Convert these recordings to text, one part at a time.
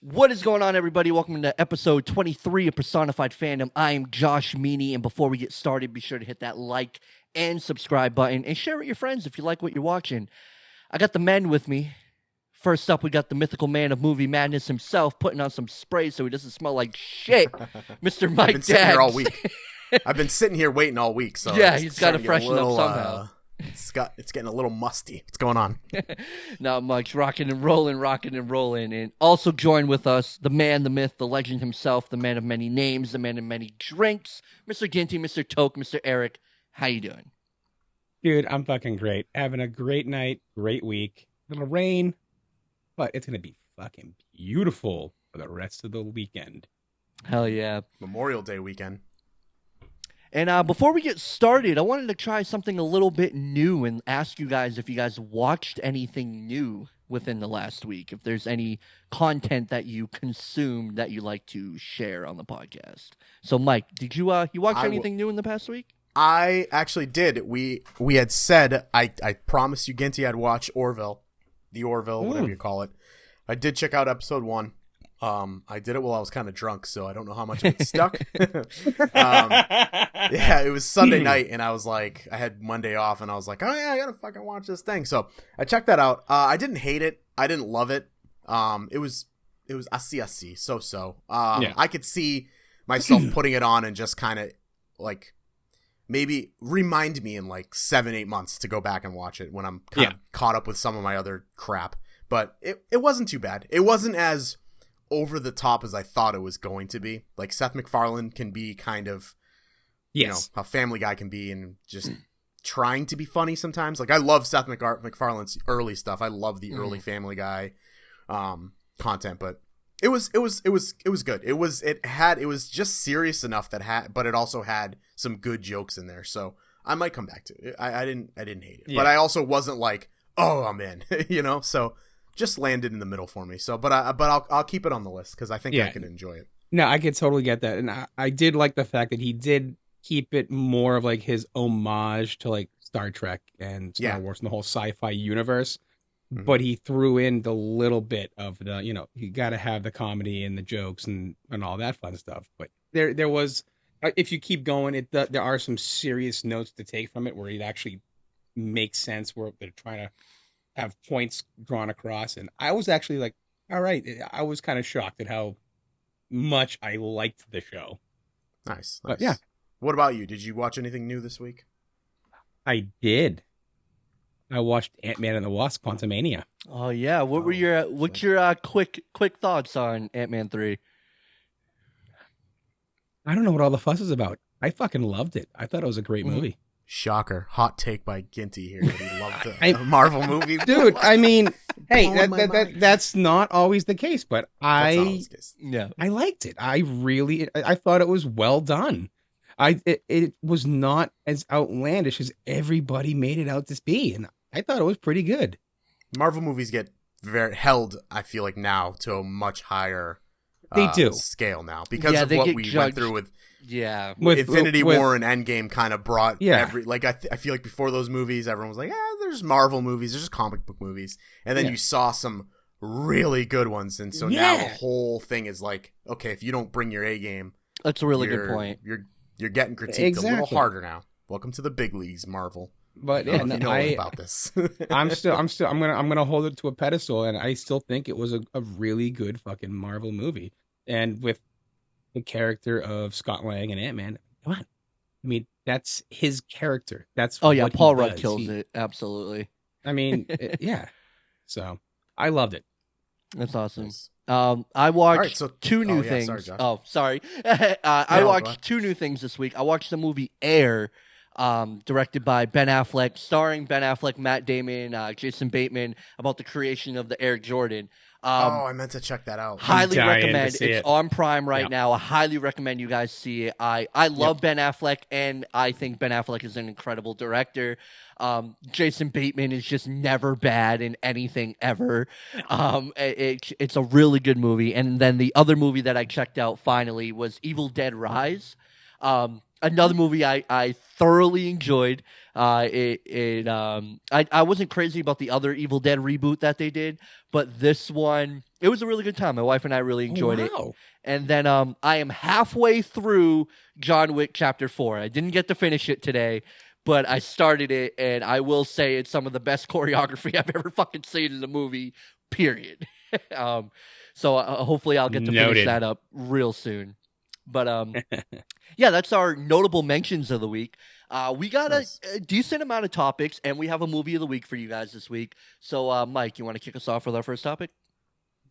What is going on, everybody? Welcome to episode 23 of Personified Fandom. I am Josh Meany, and before we get started, be sure to hit that like and subscribe button and share it with your friends if you like what you're watching. I got the men with me. First up, we got the mythical man of movie madness himself, putting on some spray so he doesn't smell like shit, Mr. Mike I've been sitting here all Daggs. week. I've been sitting here waiting all week, so Yeah, it's he's got to starting get a freshen little, up somehow. It's getting a little musty. What's going on? Not much. Rocking and rolling. And also join with us, the man, the myth, the legend himself, the man of many names, the man of many drinks, Mr. Ginty, Mr. Toke, Mr. Eric. How you doing? Dude, I'm fucking great. Having a great night, great week. A little rain, but it's going to be fucking beautiful for the rest of the weekend. Hell yeah. Memorial Day weekend. And before we get started, I wanted to try something a little bit new and ask you guys if you guys watched anything new within the last week. If there's any content that you consumed that you like to share on the podcast. So, Mike, did you watch anything new in the past week? I actually did. We had said, I promised you, Ginty, I'd watch Orville. The Orville, whatever you call it. I did check out episode 1. I did it while I was kind of drunk, so I don't know how much of it stuck. Yeah, it was Sunday night, and I was like, I had Monday off, and I was like, oh yeah, I gotta fucking watch this thing. So I checked that out. I didn't hate it. I didn't love it. It was assi, so. Yeah. I could see myself putting it on and just kind of like maybe remind me in like 7-8 months to go back and watch it when I'm kind of caught up with some of my other crap. But it wasn't too bad. It wasn't as over the top as I thought it was going to be. Like Seth MacFarlane can be kind of, you know, how Family Guy can be and just trying to be funny sometimes. Like I love Seth MacFarlane's early stuff. I love the early Family Guy content, but it was good. It was just serious enough but it also had some good jokes in there. So I might come back to it. I didn't hate it, but I also wasn't like, oh, I'm in, you know. So just landed in the middle for me. So, but I'll keep it on the list because I think I can enjoy it. No, I could totally get that, and I did like the fact that he did keep it more of like his homage to like Star Trek and Star Wars and the whole sci-fi universe. Mm-hmm. But he threw in the little bit of the, you know, you got to have the comedy and the jokes and all that fun stuff. But there was, if you keep going, there are some serious notes to take from it where it actually makes sense where they're trying to have points drawn across. And I was actually like, all right, I was kind of shocked at how much I liked the show. Nice. But yeah. What about you? Did you watch anything new this week? I did. I watched Ant-Man and the Wasp: Quantumania. Oh yeah, what's your quick thoughts on Ant-Man 3? I don't know what all the fuss is about. I fucking loved it. I thought it was a great movie. Shocker. Hot take by Ginty here. He loved a Marvel movie. Dude, I mean, hey, that's not always the case, but I liked it. I thought it was well done. It was not as outlandish as everybody made it out to be, and I thought it was pretty good. Marvel movies get held, I feel like now, to a much higher scale now because of what we went through with Infinity War and Endgame kind of brought every, like, I feel like before those movies, everyone was like, there's Marvel movies, there's just comic book movies. And then you saw some really good ones. And so now the whole thing is like, okay, if you don't bring your A game, that's a really good point. You're getting critiqued a little harder now. Welcome to the big leagues, Marvel. But you know about this. I'm gonna hold it to a pedestal, and I still think it was a really good fucking Marvel movie. And with the character of Scott Lang and Ant-Man, come on. I mean, that's his character. That's what Paul Rudd kills it. Absolutely. I mean, So I loved it. That's awesome. I watched two new things. Sorry, Josh. Oh, sorry. I watched two new things this week. I watched the movie Air, directed by Ben Affleck, starring Ben Affleck, Matt Damon, Jason Bateman, about the creation of the Air Jordan. I meant to check that out. Highly recommend. It's on Prime right now. I highly recommend you guys see it. I love Ben Affleck, and I think Ben Affleck is an incredible director. Jason Bateman is just never bad in anything ever. It's a really good movie. And then the other movie that I checked out finally was Evil Dead Rise. Another movie I thoroughly enjoyed. I wasn't crazy about the other Evil Dead reboot that they did, but this one, it was a really good time. My wife and I really enjoyed it. Wow. And then I am halfway through John Wick Chapter 4. I didn't get to finish it today, but I started it, and I will say it's some of the best choreography I've ever fucking seen in a movie, period. So hopefully I'll get to finish that up real soon. But yeah, that's our notable mentions of the week. We got a decent amount of topics, and we have a movie of the week for you guys this week. So, Mike, you want to kick us off with our first topic?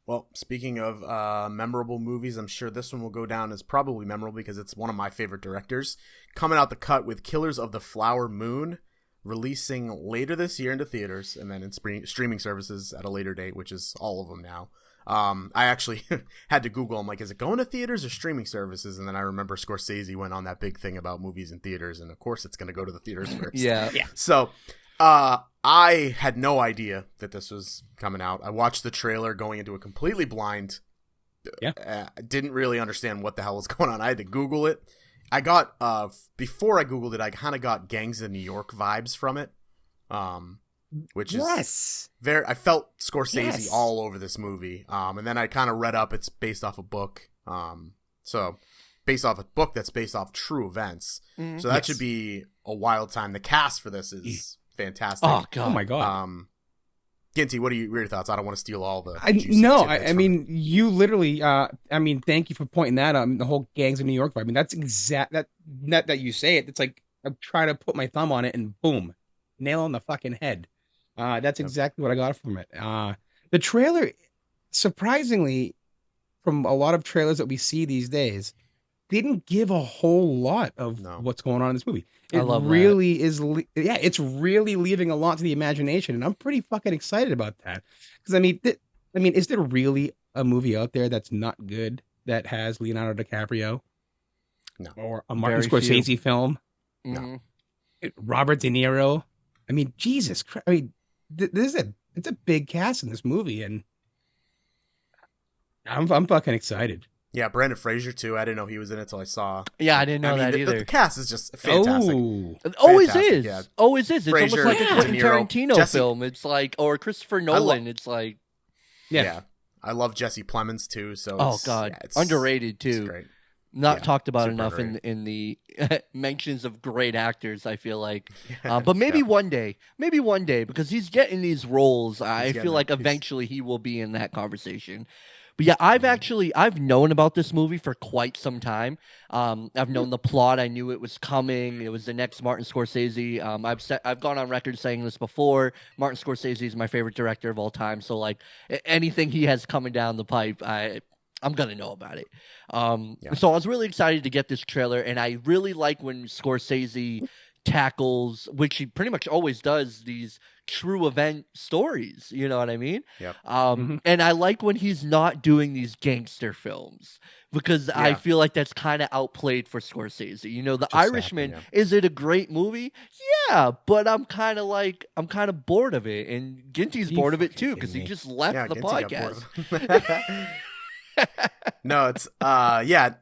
Well, speaking of memorable movies, I'm sure this one will go down as probably memorable because it's one of my favorite directors. Coming out the cut with Killers of the Flower Moon, releasing later this year into theaters and then in streaming services at a later date, which is all of them now. I actually had to Google, I'm like, is it going to theaters or streaming services? And then I remember Scorsese went on that big thing about movies in theaters, and of course it's going to go to the theaters first. Yeah. So, I had no idea that this was coming out. I watched the trailer going into it completely blind. Yeah. Didn't really understand what the hell was going on. I had to Google it. I got, before I Googled it, I kind of got Gangs of New York vibes from it. Which is I felt Scorsese all over this movie. And then I kind of read up, it's based off a book. So based off a book that's based off true events. So that should be a wild time. The cast for this is fantastic. Oh god. Oh my god. Ginty, what are your thoughts? I don't want to steal all the I mean, you literally thank you for pointing that out. The whole Gangs of New York vibe. I mean, that's exact that you say it. It's like I'm trying to put my thumb on it and boom, nail on the fucking head. That's exactly what I got from it. The trailer, surprisingly, from a lot of trailers that we see these days, didn't give a whole lot of what's going on in this movie. It really is. It's really leaving a lot to the imagination, and I'm pretty fucking excited about that. Because I mean, is there really a movie out there that's not good that has Leonardo DiCaprio? No. Or a Martin Scorsese film? No. Robert De Niro? I mean, Jesus Christ! I mean, it's a big cast in this movie, and I'm fucking excited. Yeah, Brandon Fraser too. I didn't know he was in it until I saw. Yeah, I didn't know that either. The cast is just fantastic. It always Fantastic, is. yeah. Always is. It's Fraser, almost like a Quentin De Niro, Tarantino film. It's like, or Christopher Nolan. It's like, yeah. I love Jesse Plemons too. So oh god, it's underrated too. It's great. Not talked about enough underrated. in the mentions of great actors, I feel like. But maybe one day, because he's getting these roles. I feel like eventually he will be in that conversation. But yeah, I've known about this movie for quite some time. I've known the plot. I knew it was coming. It was the next Martin Scorsese. I've gone on record saying this before. Martin Scorsese is my favorite director of all time. So like anything he has coming down the pipe, I'm going to know about it. So I was really excited to get this trailer, and I really like when Scorsese tackles, which he pretty much always does, these true event stories. You know what I mean? Yep. And I like when he's not doing these gangster films, because I feel like that's kind of outplayed for Scorsese. You know, The Irishman, is it a great movie? Yeah, but I'm kind of bored of it, and Ginty's bored of it too, because he just left the podcast. No, it's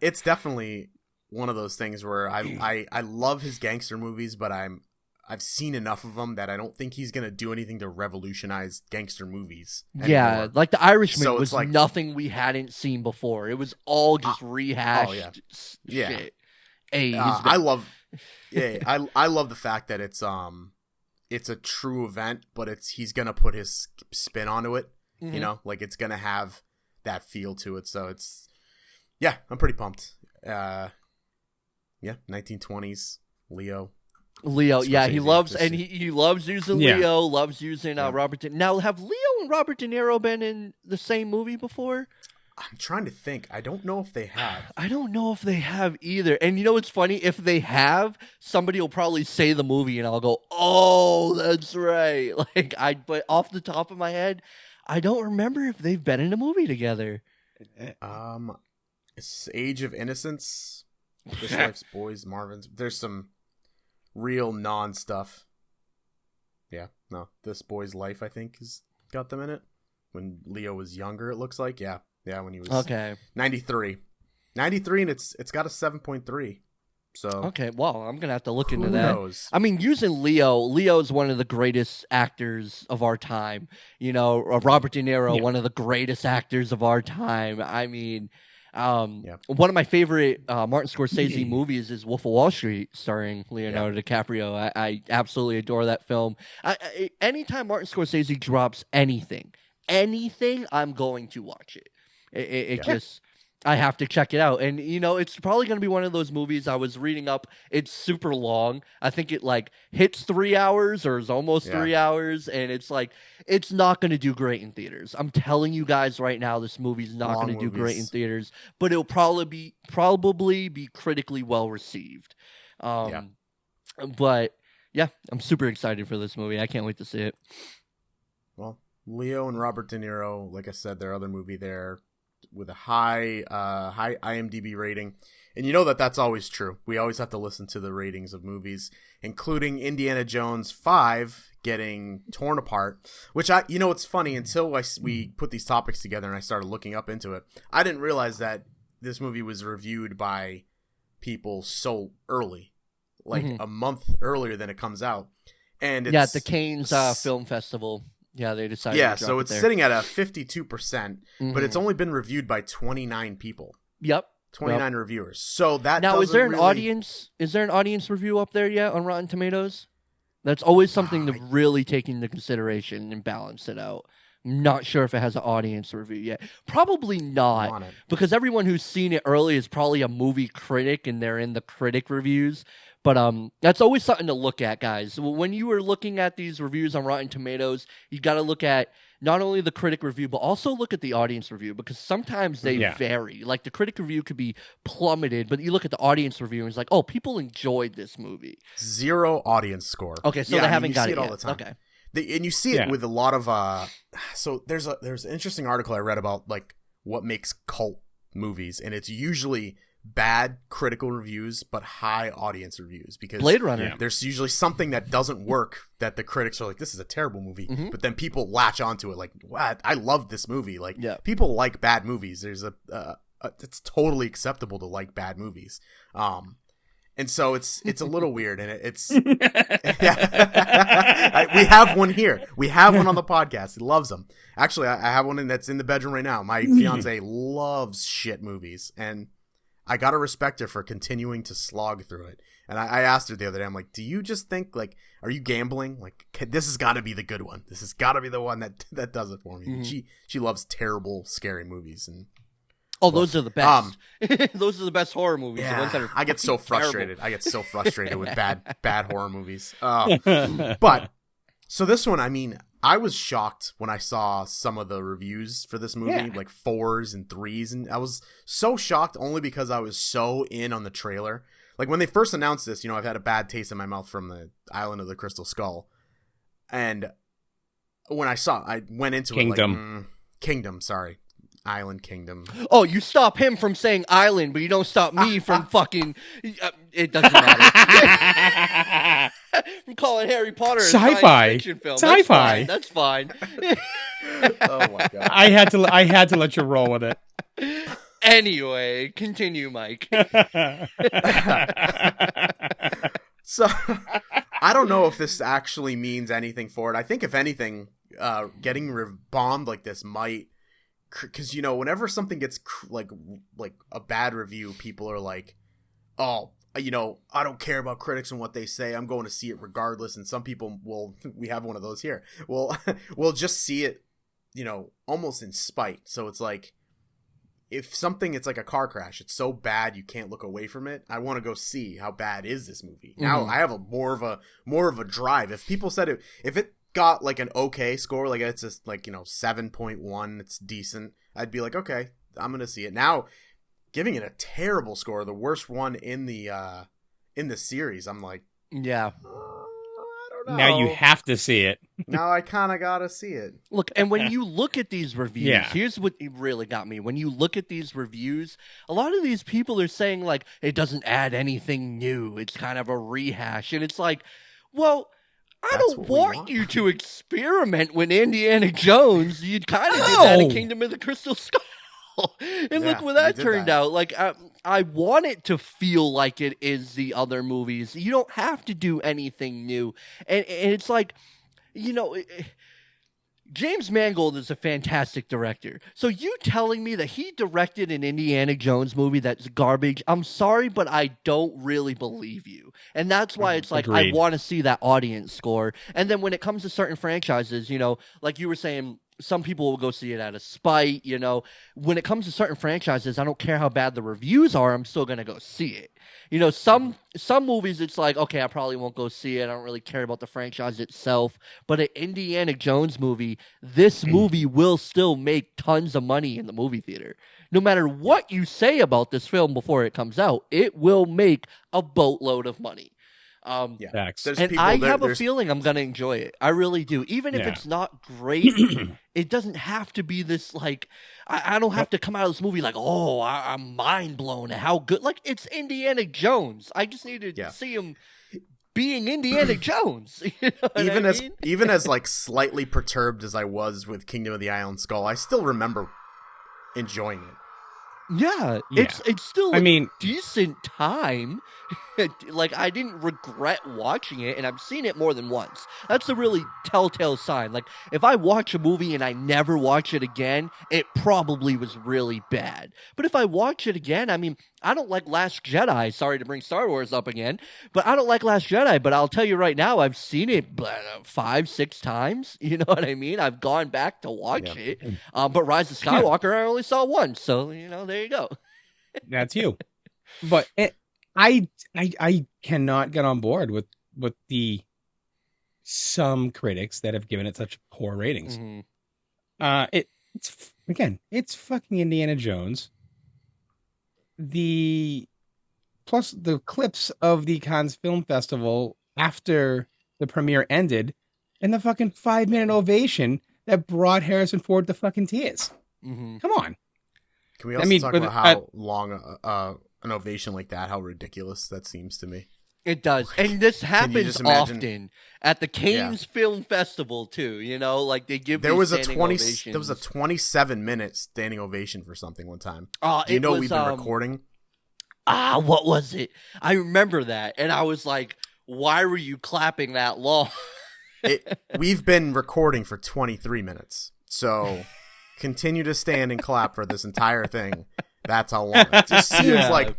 it's definitely one of those things where I love his gangster movies, but I've seen enough of them that I don't think he's gonna do anything to revolutionize gangster movies anymore. Yeah, like The Irishman was like nothing we hadn't seen before. It was all just rehashed shit. Hey, I love the fact that it's a true event, but he's gonna put his spin onto it. You know, like it's gonna have that feel to it. So I'm pretty pumped. 1920s Leo, yeah, he loves he loves using Leo, loves using Robert. Now, have Leo and Robert De Niro been in the same movie before? I'm trying to think. I don't know if they have. I don't know if they have either. And you know what's funny? If they have, somebody will probably say the movie, and I'll go, "Oh, that's right." But off the top of my head, I don't remember if they've been in a movie together. It's Age of Innocence, This Life's Boys, Marvin's. There's some real non-stuff. Yeah, no, This Boy's Life, I think, has got them in it. When Leo was younger, it looks like. Yeah, when he was 93, and it's got a 7.3. So okay, well, I'm gonna have to look into who that. knows? I mean, using Leo's one of the greatest actors of our time. You know, Robert De Niro, Yeah. one of the greatest actors of our time. I mean, Yeah. one of my favorite Martin Scorsese movies is Wolf of Wall Street, starring Leonardo DiCaprio. I absolutely adore that film. Anytime Martin Scorsese drops anything, I'm going to watch it. It just. I have to check it out. And, you know, it's probably going to be one of those movies I was reading up. It's super long. I think it, like, hits 3 hours or is almost 3 hours. And it's, like, it's not going to do great in theaters. I'm telling you guys right now, this movie's not going to do great in theaters. But it'll probably be critically well received. But, yeah, I'm super excited for this movie. I can't wait to see it. Well, Leo and Robert De Niro, like I said, their other movie there, with a high IMDb rating. And you know that's always true. We always have to listen to the ratings of movies, including Indiana Jones 5 getting torn apart, which it's funny, until we put these topics together and I started looking up into it, I didn't realize that this movie was reviewed by people so early, like a month earlier than it comes out. And it's, at the Cannes Film Festival. Yeah, they decided. Yeah, to drop so it it's there. sitting at a 52%, but it's only been reviewed by 29 people. Yep. 29 reviewers. So that now is there an really... audience? Is there an audience review up there yet on Rotten Tomatoes? That's always something to really take into consideration and balance it out. I'm not sure if it has an audience review yet. Probably not, because everyone who's seen it early is probably a movie critic, and they're in the critic reviews. But that's always something to look at, guys. When you are looking at these reviews on Rotten Tomatoes, you got to look at not only the critic review, but also look at the audience review, because sometimes they vary. Like, the critic review could be plummeted, but you look at the audience review and it's like, oh, people enjoyed this movie. 0 audience score. Okay, so they haven't got it all yet. the time. Okay. And you see it with a lot of so there's an interesting article I read about, like, what makes cult movies, and it's usually bad critical reviews but high audience reviews, because Blade Runner, there's usually something that doesn't work that the critics are like, this is a terrible movie, but then people latch onto it like, what, I love this movie. Like, people like bad movies. There's it's totally acceptable to like bad movies. And so it's a little weird, and it's we have one here. We have one on the podcast. He loves them. Actually, I have one that's in the bedroom right now. My fiance loves shit movies, and I gotta respect her for continuing to slog through it. And I asked her the other day, I'm like, do you just think, like, are you gambling? Like, this has got to be the good one. This has got to be the one that does it for me. She loves terrible, scary movies, and those are the best. Those are the best horror movies. Yeah, the ones that are I get so frustrated. terrible. I get so frustrated with bad horror movies. But so this one, I mean, I was shocked when I saw some of the reviews for this movie, like 4s and 3s, and I was so shocked only because I was so in on the trailer. Like, when they first announced this, I've had a bad taste in my mouth from the Island of the Crystal Skull, and when I went into it like Kingdom, sorry. Island Kingdom. Oh, you stop him from saying island, but you don't stop me from fucking... it doesn't matter. From calling Harry Potter a science fiction film. Sci-fi. That's fine. Oh my god. I had to let you roll with it. Anyway, continue, Mike. So, I don't know if this actually means anything for it. I think, if anything, getting bombed like this might... Because, whenever something gets like a bad review, people are like, oh, I don't care about critics and what they say. I'm going to see it regardless. And some people we have one of those here. We'll just see it, almost in spite. So it's like, if it's like a car crash, it's so bad you can't look away from it. I want to go see how bad is this movie. Now I have more of a drive. If people said if it got like an okay score, like it's just like 7.1, it's decent, I'd be like, okay, I'm gonna see it. Now, giving it a terrible score, the worst one in the series, I'm like, I don't know. Now you have to see it. Now I kind of gotta see it. Look, and when you look at these reviews, here's what really got me. When you look at these reviews, a lot of these people are saying, like, it doesn't add anything new, it's kind of a rehash, and it's like, well, I don't want you to experiment with Indiana Jones. You'd kind of do that in Kingdom of the Crystal Skull. And look where that turned out. Like, I want it to feel like it is the other movies. You don't have to do anything new. And it's like, you know, James Mangold is a fantastic director. So you telling me that he directed an Indiana Jones movie that's garbage, I'm sorry, but I don't really believe you. And that's why it's like, Agreed. I want to see that audience score. And then when it comes to certain franchises, you know, like you were saying, some people will go see it out of spite, you know. When it comes to certain franchises, I don't care how bad the reviews are, I'm still going to go see it. You know, some movies it's like, okay, I probably won't go see it. I don't really care about the franchise itself. But an Indiana Jones movie, this movie will still make tons of money in the movie theater. No matter what you say about this film before it comes out, it will make a boatload of money. Facts. And I have a feeling I'm going to enjoy it. I really do. Even if it's not great, it doesn't have to be this, like, I don't have to come out of this movie like, oh, I'm mind blown at how good. Like, it's Indiana Jones. I just need to see him being Indiana Jones. You know what I mean? Even as like slightly perturbed as I was with Kingdom of the Iron Skull, I still remember enjoying it. Yeah, it's still decent time. Like, I didn't regret watching it, and I've seen it more than once. That's a really telltale sign. Like, if I watch a movie and I never watch it again, it probably was really bad. But if I watch it again, I mean, I don't like Last Jedi. Sorry to bring Star Wars up again, but I don't like Last Jedi. But I'll tell you right now, I've seen it 5-6 times. You know what I mean? I've gone back to watch it. But Rise of Skywalker, I only saw once. So, you know, there you go. That's you. But I cannot get on board with the some critics that have given it such poor ratings. Mm-hmm. It's fucking Indiana Jones. Plus the clips of the Cannes Film Festival after the premiere ended, and the fucking 5-minute ovation that brought Harrison Ford to fucking tears. Mm-hmm. Come on. Can we also talk about how long an ovation like that, how ridiculous that seems to me? It does. And this happens often at the Cannes Film Festival too, you know, like they give there was a ovations. There was a 27-minute standing ovation for something one time. Do you know we've been recording? What was it? I remember that, and I was like, why were you clapping that long? We've been recording for 23 minutes. So continue to stand and clap for this entire thing. That's how long. It just seems like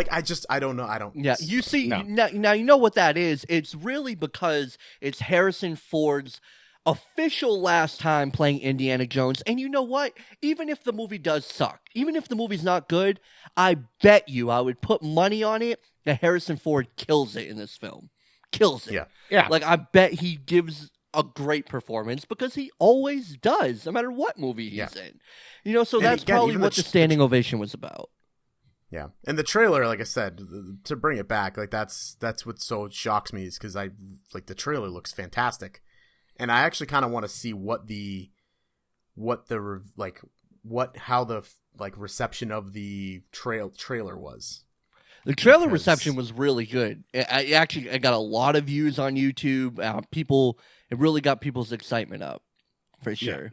I don't know. Yeah, you see, now you know what that is. It's really because it's Harrison Ford's official last time playing Indiana Jones. And you know what? Even if the movie does suck, even if the movie's not good, I bet you I would put money on it that Harrison Ford kills it in this film. Kills it. Yeah. Like, I bet he gives a great performance because he always does, no matter what movie he's in. You know, so that's probably what the standing ovation was about. Yeah, and the trailer, like I said, to bring it back, like that's what so shocks me is because the trailer looks fantastic, and I actually kind of want to see how the reception of the trailer was. The trailer reception was really good. I got a lot of views on YouTube. It really got people's excitement up, for sure. Yeah.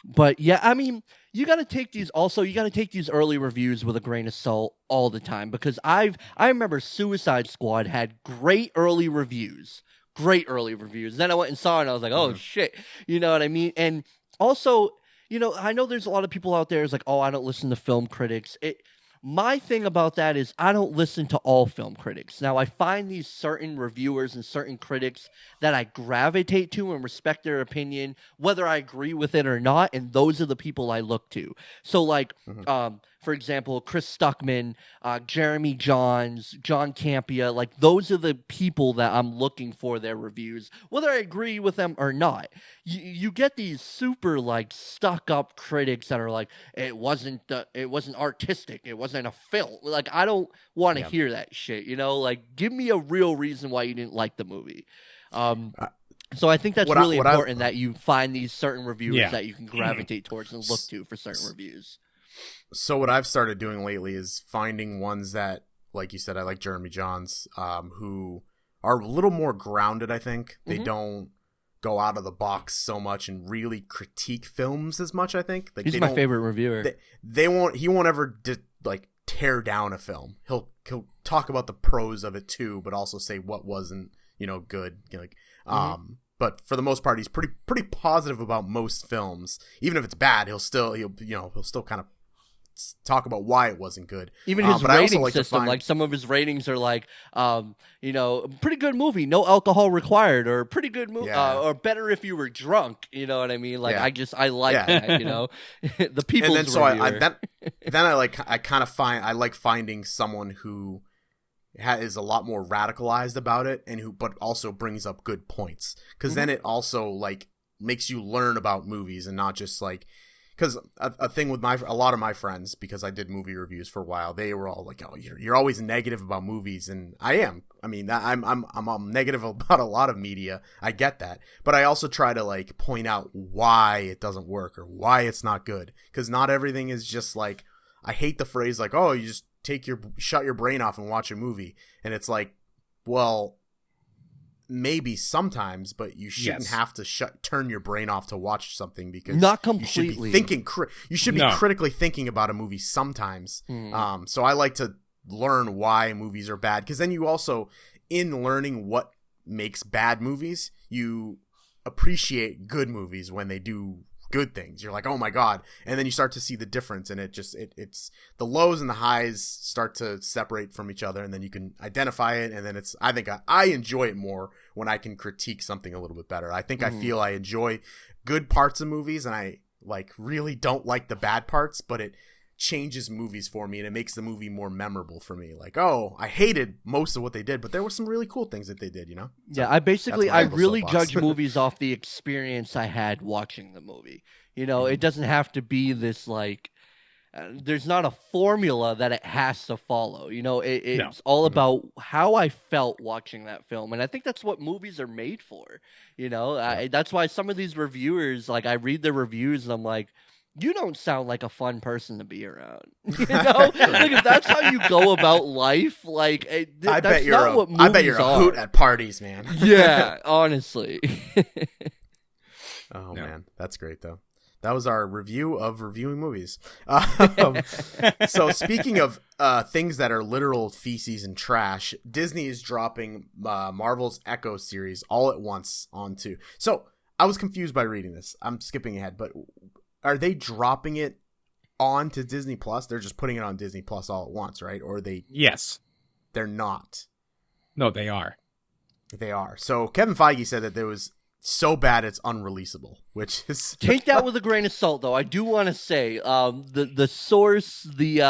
But yeah, I mean, you got to take these early reviews with a grain of salt all the time, because I remember Suicide Squad had great early reviews. Then I went and saw it and I was like, oh shit. You know what I mean? And also, you know, I know there's a lot of people out there who's like, oh, I don't listen to film critics. My thing about that is I don't listen to all film critics. Now, I find these certain reviewers and certain critics that I gravitate to and respect their opinion, whether I agree with it or not, and those are the people I look to. So, like, for example, Chris Stuckman, Jeremy Johns, John Campia, like, those are the people that I'm looking for their reviews, whether I agree with them or not. You get these super, like, stuck-up critics that are like, it wasn't artistic, it wasn't a film. Like, I don't want to hear that shit, you know? Like, give me a real reason why you didn't like the movie. So I think that's really important that you find these certain reviewers that you can gravitate towards and look to for certain reviews. So what I've started doing lately is finding ones that, like you said, I like Jeremy Johns, who are a little more grounded, I think. They go out of the box so much and really critique films as much. I think he's my favorite reviewer. He won't ever like tear down a film. He'll talk about the pros of it too, but also say what wasn't good. Like but for the most part, he's pretty positive about most films. Even if it's bad, he'll still kind of talk about why it wasn't good. Even his rating system, like some of his ratings are like, pretty good movie, no alcohol required, or pretty good movie, or better if you were drunk. You know what I mean? Like I like that. The people's and then reviewer. I like finding someone who is a lot more radicalized about it but also brings up good points, because then it also like makes you learn about movies and not just like. Because a thing with a lot of my friends, because I did movie reviews for a while, they were all like, "Oh, you're always negative about movies," and I am. I mean, I'm negative about a lot of media. I get that, but I also try to like point out why it doesn't work or why it's not good. Because not everything is just like, I hate the phrase like, "Oh, you just shut your brain off and watch a movie," and it's like, well. Maybe sometimes, but you shouldn't have to turn your brain off to watch something, because not completely. You should be thinking. You should be critically thinking about a movie sometimes. So I like to learn why movies are bad, because then you also, in learning what makes bad movies, you appreciate good movies when they do good things. You're like, oh my god, and then you start to see the difference, and it's the lows and the highs start to separate from each other, and then you can identify it, and then I think I enjoy it more when I can critique something a little bit better. I think I feel I enjoy good parts of movies, and I like really don't like the bad parts, but it changes movies for me, and it makes the movie more memorable for me. Like, oh, I hated most of what they did, but there were some really cool things that they did, So I really judge movies off the experience I had watching the movie. It doesn't have to be this like there's not a formula that it has to follow. It's all about how I felt watching that film, and I think that's what movies are made for. That's why some of these reviewers, like, I read their reviews and I'm like, you don't sound like a fun person to be around. Like, if that's how you go about life, like, I bet you're a hoot at parties, man. Yeah, honestly. Man, that's great though. That was our review of reviewing movies. So speaking of things that are literal feces and trash, Disney is dropping Marvel's Echo series all at once onto. So I was confused by reading this. I'm skipping ahead, but are they dropping it onto Disney Plus? They're just putting it on Disney Plus all at once, right? Or they? Yes. They're not. No, they are. They are. So Kevin Feige said that there was so bad it's unreleasable, which is take that with a grain of salt, though. I do want to say the source, the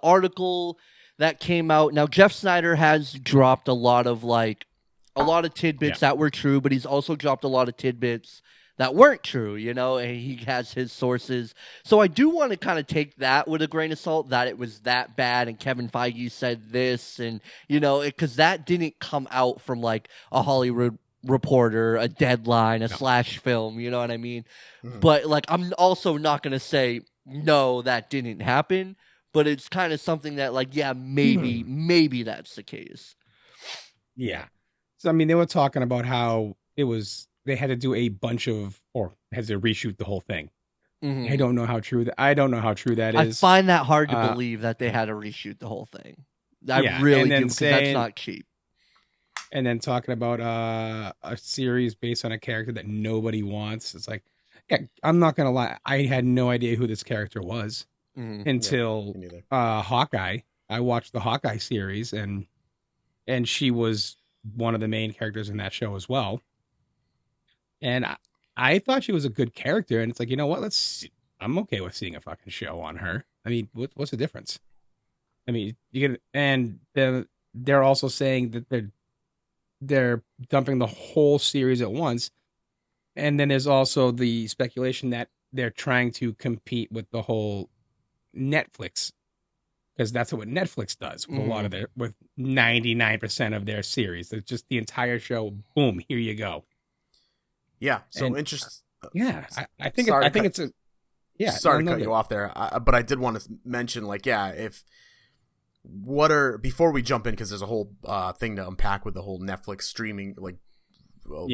article that came out. Now, Jeff Snyder has dropped a lot of tidbits that were true, but he's also dropped a lot of tidbits that weren't true, and he has his sources. So I do want to kind of take that with a grain of salt, that it was that bad and Kevin Feige said this, and, because that didn't come out from like a Hollywood Reporter, a Deadline, a Slash Film, you know what I mean? But like, I'm also not going to say, no, that didn't happen, but it's kind of something that like, yeah, maybe that's the case. Yeah. So, I mean, they were talking about how they had to do a bunch of, or had to reshoot the whole thing. I don't know how true that is. I find that hard to believe that they had to reshoot the whole thing. I really do, because that's not cheap. And then talking about a series based on a character that nobody wants. It's like, I'm not going to lie. I had no idea who this character was until Hawkeye. I watched the Hawkeye series, and she was one of the main characters in that show as well. And I thought she was a good character, and it's like, you know what? I'm okay with seeing a fucking show on her. I mean, what's the difference? I mean, and they're also saying that they're dumping the whole series at once, and then there's also the speculation that they're trying to compete with the whole Netflix, because that's what Netflix does with a lot of with 99% of their series. It's just the entire show. Boom, here you go. Yeah. So interesting. Yeah, I think it's a. Yeah. Sorry to cut you off there, but I did want to mention, like, before we jump in, because there's a whole thing to unpack with the whole Netflix streaming, like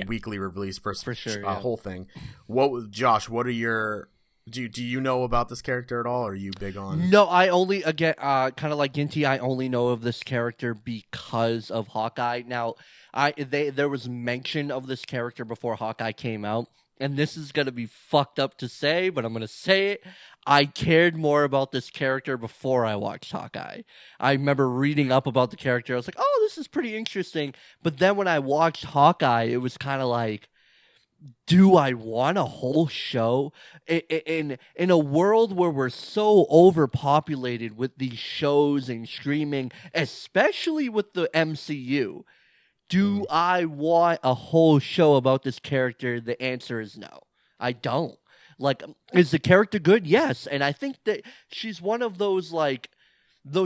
weekly release versus For sure, whole thing. Josh? What are your do you know about this character at all? Or are you big on? No, I only again kind of like Ginty. I only know of this character because of Hawkeye. Now, there was mention of this character before Hawkeye came out, and this is gonna be fucked up to say, but I'm gonna say it. I cared more about this character before I watched Hawkeye. I remember reading up about the character. I was like, "Oh, this is pretty interesting." But then when I watched Hawkeye, it was kind of like, do I want a whole show in a world where we're so overpopulated with these shows and streaming, especially with the MCU? Do I want a whole show about this character? The answer is no. I don't. Like, is the character good? Yes, and I think that she's one of those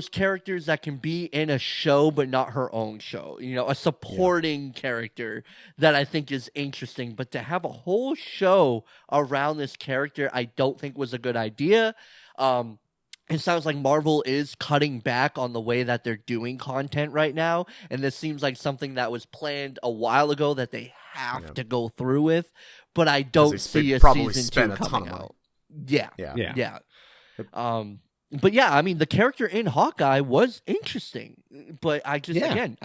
characters that can be in a show but not her own show. You know, a supporting character that I think is interesting. But to have a whole show around this character, I don't think was a good idea. It sounds like Marvel is cutting back on the way that they're doing content right now, and this seems like something that was planned a while ago that they have to go through with. But I don't see a season 2 coming out. Yeah. But yeah, I mean, the character in Hawkeye was interesting, but I just again,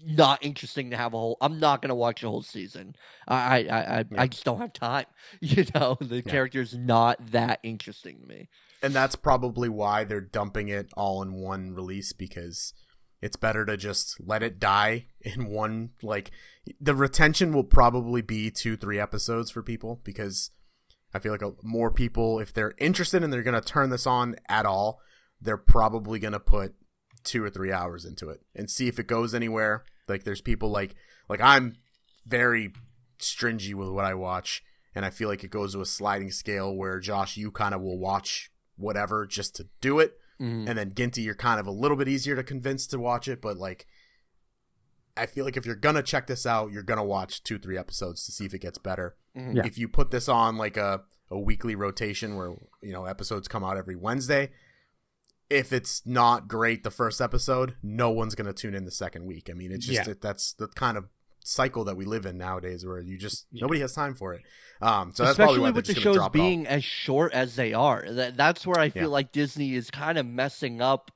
not interesting to have a whole. I'm not gonna watch a whole season. I just don't have time. You know, the character's not that interesting to me, and that's probably why they're dumping it all in one release, because it's better to just let it die in one. Like, the retention will probably be 2-3 episodes for people, because I feel like more people, if they're interested and they're going to turn this on at all, they're probably going to put 2 or 3 hours into it and see if it goes anywhere. Like, there's people like I'm very stringy with what I watch, and I feel like it goes to a sliding scale where, Josh, you kind of will watch whatever just to do it. And then Ginty, you're kind of a little bit easier to convince to watch it. But, like, I feel like if you're going to check this out, you're going to watch 2-3 episodes to see if it gets better. If you put this on like a weekly rotation where, you know, episodes come out every Wednesday, if it's not great the first episode, no one's going to tune in the second week. I mean, it's just that's the kind of cycle that we live in nowadays, where you just nobody has time for it. So that's especially probably why with the shows being as short as they are. That's where I feel like Disney is kind of messing up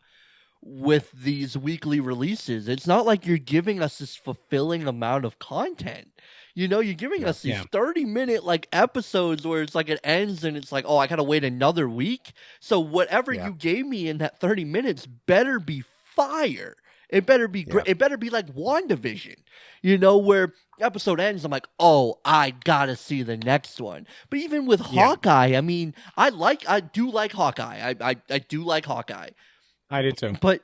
with these weekly releases. It's not like you're giving us this fulfilling amount of content. You know, you're giving us these 30-minute like episodes where it's like it ends and it's like, oh, I gotta wait another week. So whatever you gave me in that 30 minutes better be fire. It better be great. It better be like WandaVision, you know, where episode ends, I'm like, oh, I gotta see the next one. But even with Hawkeye, I mean, I do like Hawkeye. I do like Hawkeye. I did too. But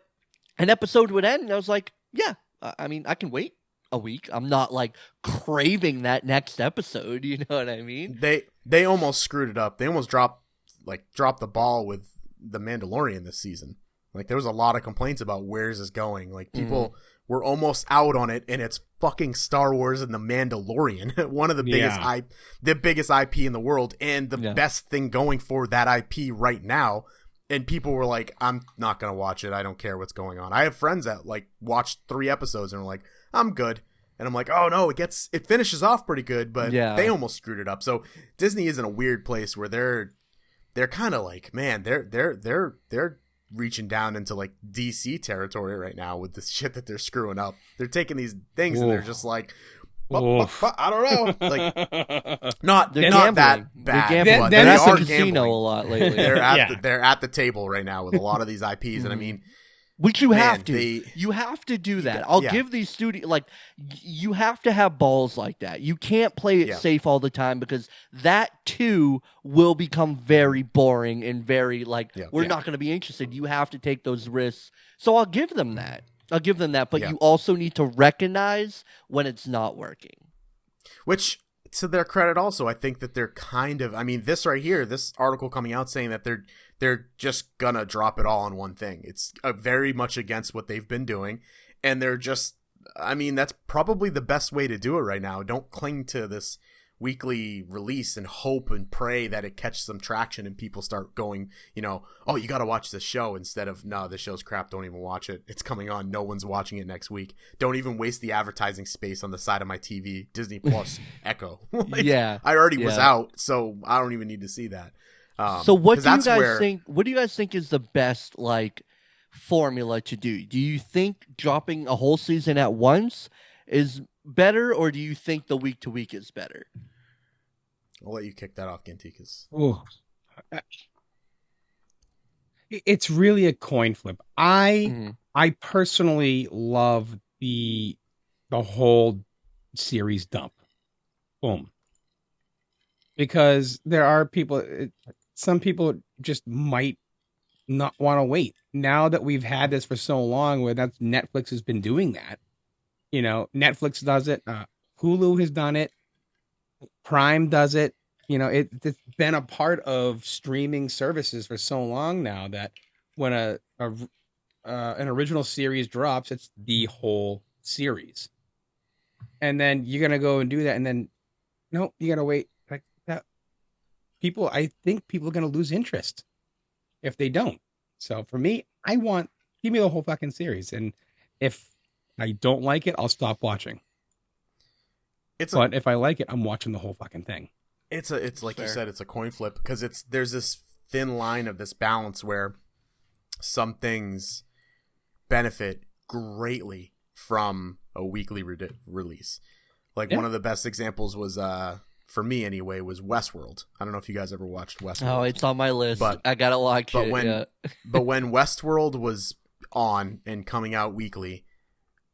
an episode would end, and I was like, yeah, I mean, I can wait a week. I'm not like craving that next episode. You know what I mean? They almost screwed it up. They almost dropped the ball with The Mandalorian this season. Like, there was a lot of complaints about where's this going. Like, people were almost out on it, and it's fucking Star Wars and The Mandalorian, one of the biggest IP in the world, and the best thing going for that IP right now. And people were like, I'm not going to watch it. I don't care what's going on. I have friends that like watched 3 episodes and were like, I'm good. And I'm like, oh no, it finishes off pretty good, but they almost screwed it up. So Disney is in a weird place where they're kind of like, man, they're reaching down into like DC territory right now with the shit that they're screwing up. They're taking these things and they're just like, I don't know, like not that bad. But they're at the casino gambling a lot lately. They're at the table right now with a lot of these IPs, and I mean, which you have to. You have to do that. I'll give these studios, like, you have to have balls like that. You can't play it safe all the time, because that too will become very boring and very like we're not going to be interested. You have to take those risks. So I'll give them that. But you also need to recognize when it's not working. Which, to their credit also, I think that they're kind of, I mean, this right here, this article coming out saying that they're just gonna drop it all on one thing. It's very much against what they've been doing, and they're just, I mean, that's probably the best way to do it right now. Don't cling to this weekly release and hope and pray that it catches some traction and people start going, oh, you got to watch this show, instead of, no, this show's crap, don't even watch it. It's coming on. No one's watching it next week. Don't even waste the advertising space on the side of my TV. Disney Plus Echo. I already was out, so I don't even need to see that. So what do you guys think? What do you guys think is the best formula to do? Do you think dropping a whole season at once is better, or do you think the week to week is better? I'll let you kick that off, Ginty, because it's really a coin flip. I personally love the whole series dump. Boom. Because there are people, some people just might not want to wait. Now that we've had this for so long, where Netflix has been doing that. Netflix does it. Hulu has done it. Prime does it. It's been a part of streaming services for so long now that when an original series drops, it's the whole series. And then you're gonna go and do that, and then no, you gotta wait like that. I think people are gonna lose interest if they don't. So for me, give me the whole fucking series, and if I don't like it, I'll stop watching. But if I like it, I'm watching the whole fucking thing. It's like you said, it's a coin flip, because there's this thin line of this balance where some things benefit greatly from a weekly release. One of the best examples was, for me anyway, was Westworld. I don't know if you guys ever watched Westworld. Oh, it's on my list. But I gotta watch it. But when Westworld was on and coming out weekly,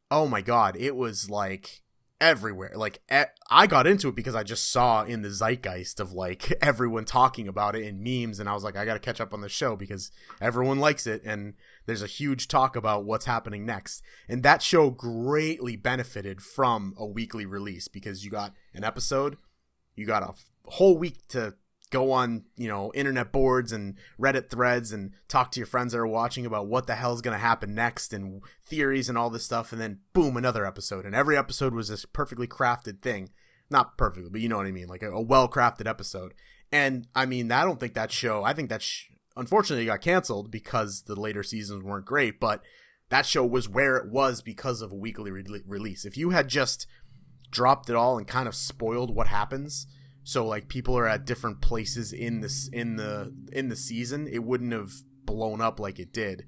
oh my God, it was everywhere. I got into it because I just saw in the zeitgeist of everyone talking about it in memes, and I was like, I got to catch up on the show because everyone likes it, and there's a huge talk about what's happening next. And that show greatly benefited from a weekly release, because you got an episode, you got a whole week to go on, internet boards and Reddit threads and talk to your friends that are watching about what the hell's going to happen next and theories and all this stuff. And then boom, another episode. And every episode was this perfectly crafted thing. Not perfectly, but you know what I mean? A well-crafted episode. And I mean, I think that unfortunately got canceled because the later seasons weren't great, but that show was where it was because of a weekly release. If you had just dropped it all and kind of spoiled what happens, so people are at different places in the season, it wouldn't have blown up like it did.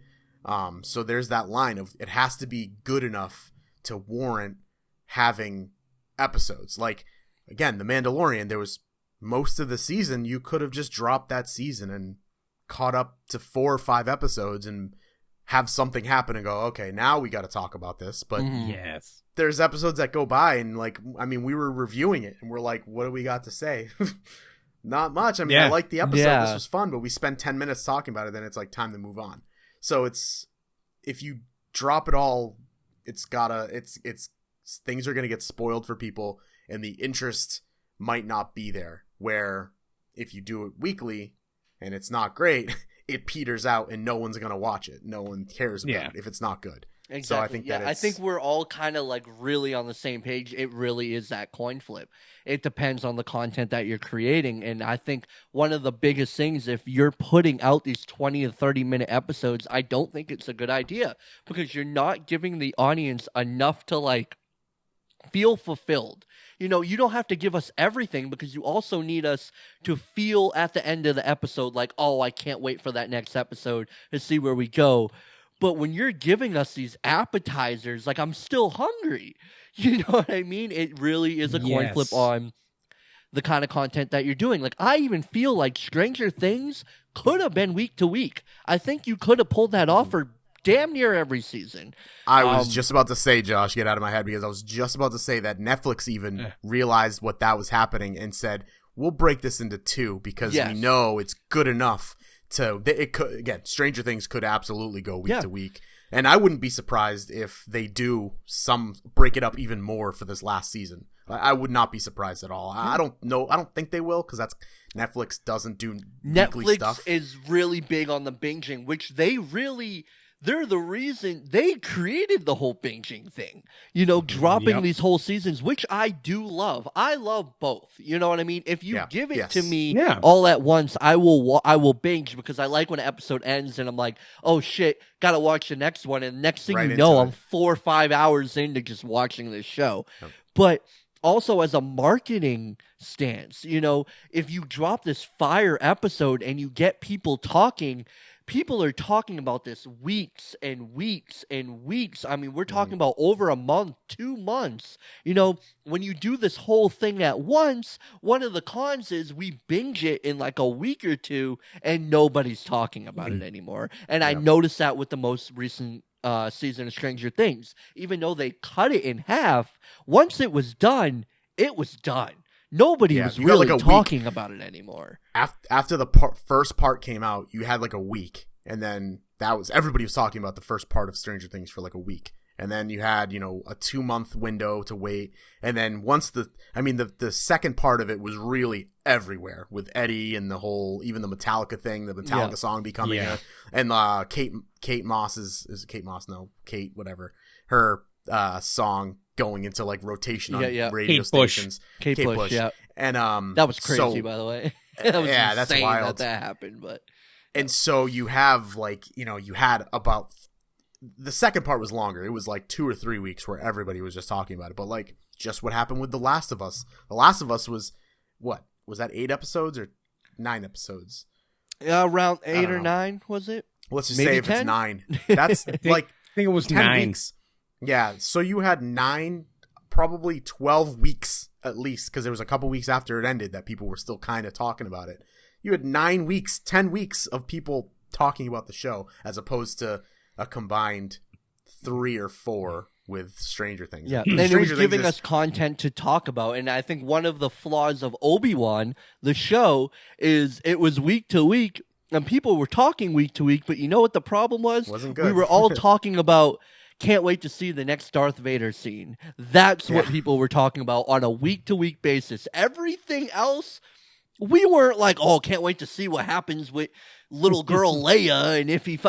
So there's that line of, it has to be good enough to warrant having episodes. Again, The Mandalorian, there was most of the season, you could have just dropped that season and caught up to 4 or 5 episodes and have something happen and go, okay, now we got to talk about this. But yes, there's episodes that go by and we were reviewing it and we're like, what do we got to say? Not much. I liked the episode. This was fun, but we spent 10 minutes talking about it. Then it's time to move on. So if you drop it all, it's things are going to get spoiled for people and the interest might not be there, where if you do it weekly and it's not great, it peters out and no one's going to watch it. No one cares about it if it's not good. Exactly. So I think I think we're all kind of really on the same page. It really is that coin flip. It depends on the content that you're creating. And I think one of the biggest things, if you're putting out these 20 to 30-minute episodes, I don't think it's a good idea, because you're not giving the audience enough to feel fulfilled. You don't have to give us everything, because you also need us to feel at the end of the episode oh, I can't wait for that next episode to see where we go. But when you're giving us these appetizers, I'm still hungry. You know what I mean? It really is a coin flip on the kind of content that you're doing. I even feel like Stranger Things could have been week to week. I think you could have pulled that off for damn near every season. I was just about to say, Josh, get out of my head, because I was just about to say that Netflix even realized what that was happening and said, we'll break this into 2 because we know it's good enough. Stranger Things could absolutely go week to week, and I wouldn't be surprised if they do break it up even more for this last season. I would not be surprised at all. I don't know. I don't think they will, because Netflix doesn't do weekly stuff. Netflix is really big on the binging, which they really they're the reason they created the whole binging thing, dropping these whole seasons, which I do love. I love both. You know what I mean? If you give it to me all at once, I will binge, because I like when an episode ends and I'm like, oh shit, gotta watch the next one. And next thing you know, I'm 4 or 5 hours into just watching this show. Yep. But also as a marketing stance, if you drop this fire episode and you get people talking, people are talking about this weeks and weeks and weeks. I mean, we're talking about over a month, 2 months. When you do this whole thing at once, one of the cons is we binge it in like a week or two and nobody's talking about it anymore. And I noticed that with the most recent season of Stranger Things. Even though they cut it in half, once it was done, it was done. Nobody was really talking about it anymore. After the first part came out, you had like a week, and then everybody was talking about the first part of Stranger Things for like a week. And then you had, a 2-month window to wait. And then once the second part of it was really everywhere, with Eddie and even the Metallica thing, the Metallica song becoming and Kate Moss's, Kate, whatever, her song going into like rotation on radio stations. Kate Bush, yeah. And that was crazy, by the way. That was insane that's wild that happened, but. And so you have you had about, the second part was longer. It was like 2 or 3 weeks where everybody was just talking about it. But like just what happened with The Last of Us. The Last of Us was what? Was that 8 episodes or 9 episodes? Around 8 or 9, was it? Let's just Maybe say if 10? it's 9. That's I think it was 10 9 weeks. Yeah, so you had 9, probably 12 weeks at least, because there was a couple weeks after it ended that people were still kind of talking about it. You had 9 weeks, 10 weeks of people talking about the show, as opposed to a combined 3 or 4 with Stranger Things. Yeah, and it was giving us content to talk about. And I think one of the flaws of Obi-Wan, the show, is it was week to week, and people were talking week to week, but you know what the problem was? Wasn't good. We were all talking about, can't wait to see the next Darth Vader scene. That's what people were talking about on a week-to-week basis. Everything else, we weren't like, oh, can't wait to see what happens with little girl Leia and if he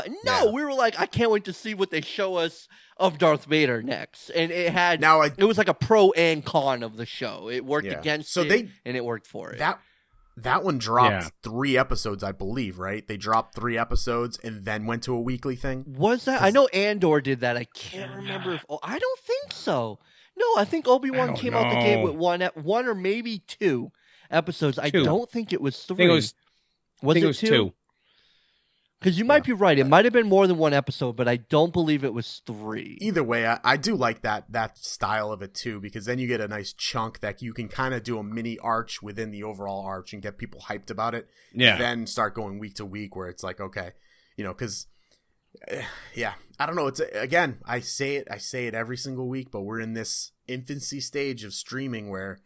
we were like, I can't wait to see what they show us of Darth Vader next. And it had it was like a pro and con of the show. It worked against it and it worked for it. That one dropped 3 episodes, I believe, right? They dropped 3 episodes and then went to a weekly thing. Was that? I know Andor did that. I can't remember if I don't think so. No, I think Obi-Wan came out the gate with one or maybe 2 episodes. 2. I don't think it was 3. I think it was 2? Because you might be right. It might have been more than 1 episode, but I don't believe it was 3. Either way, I do like that style of it too, because then you get a nice chunk that you can kind of do a mini arch within the overall arch and get people hyped about it. Yeah. Then start going week to week where it's like, okay, because, I don't know. It's again, I say it every single week, but we're in this infancy stage of streaming where,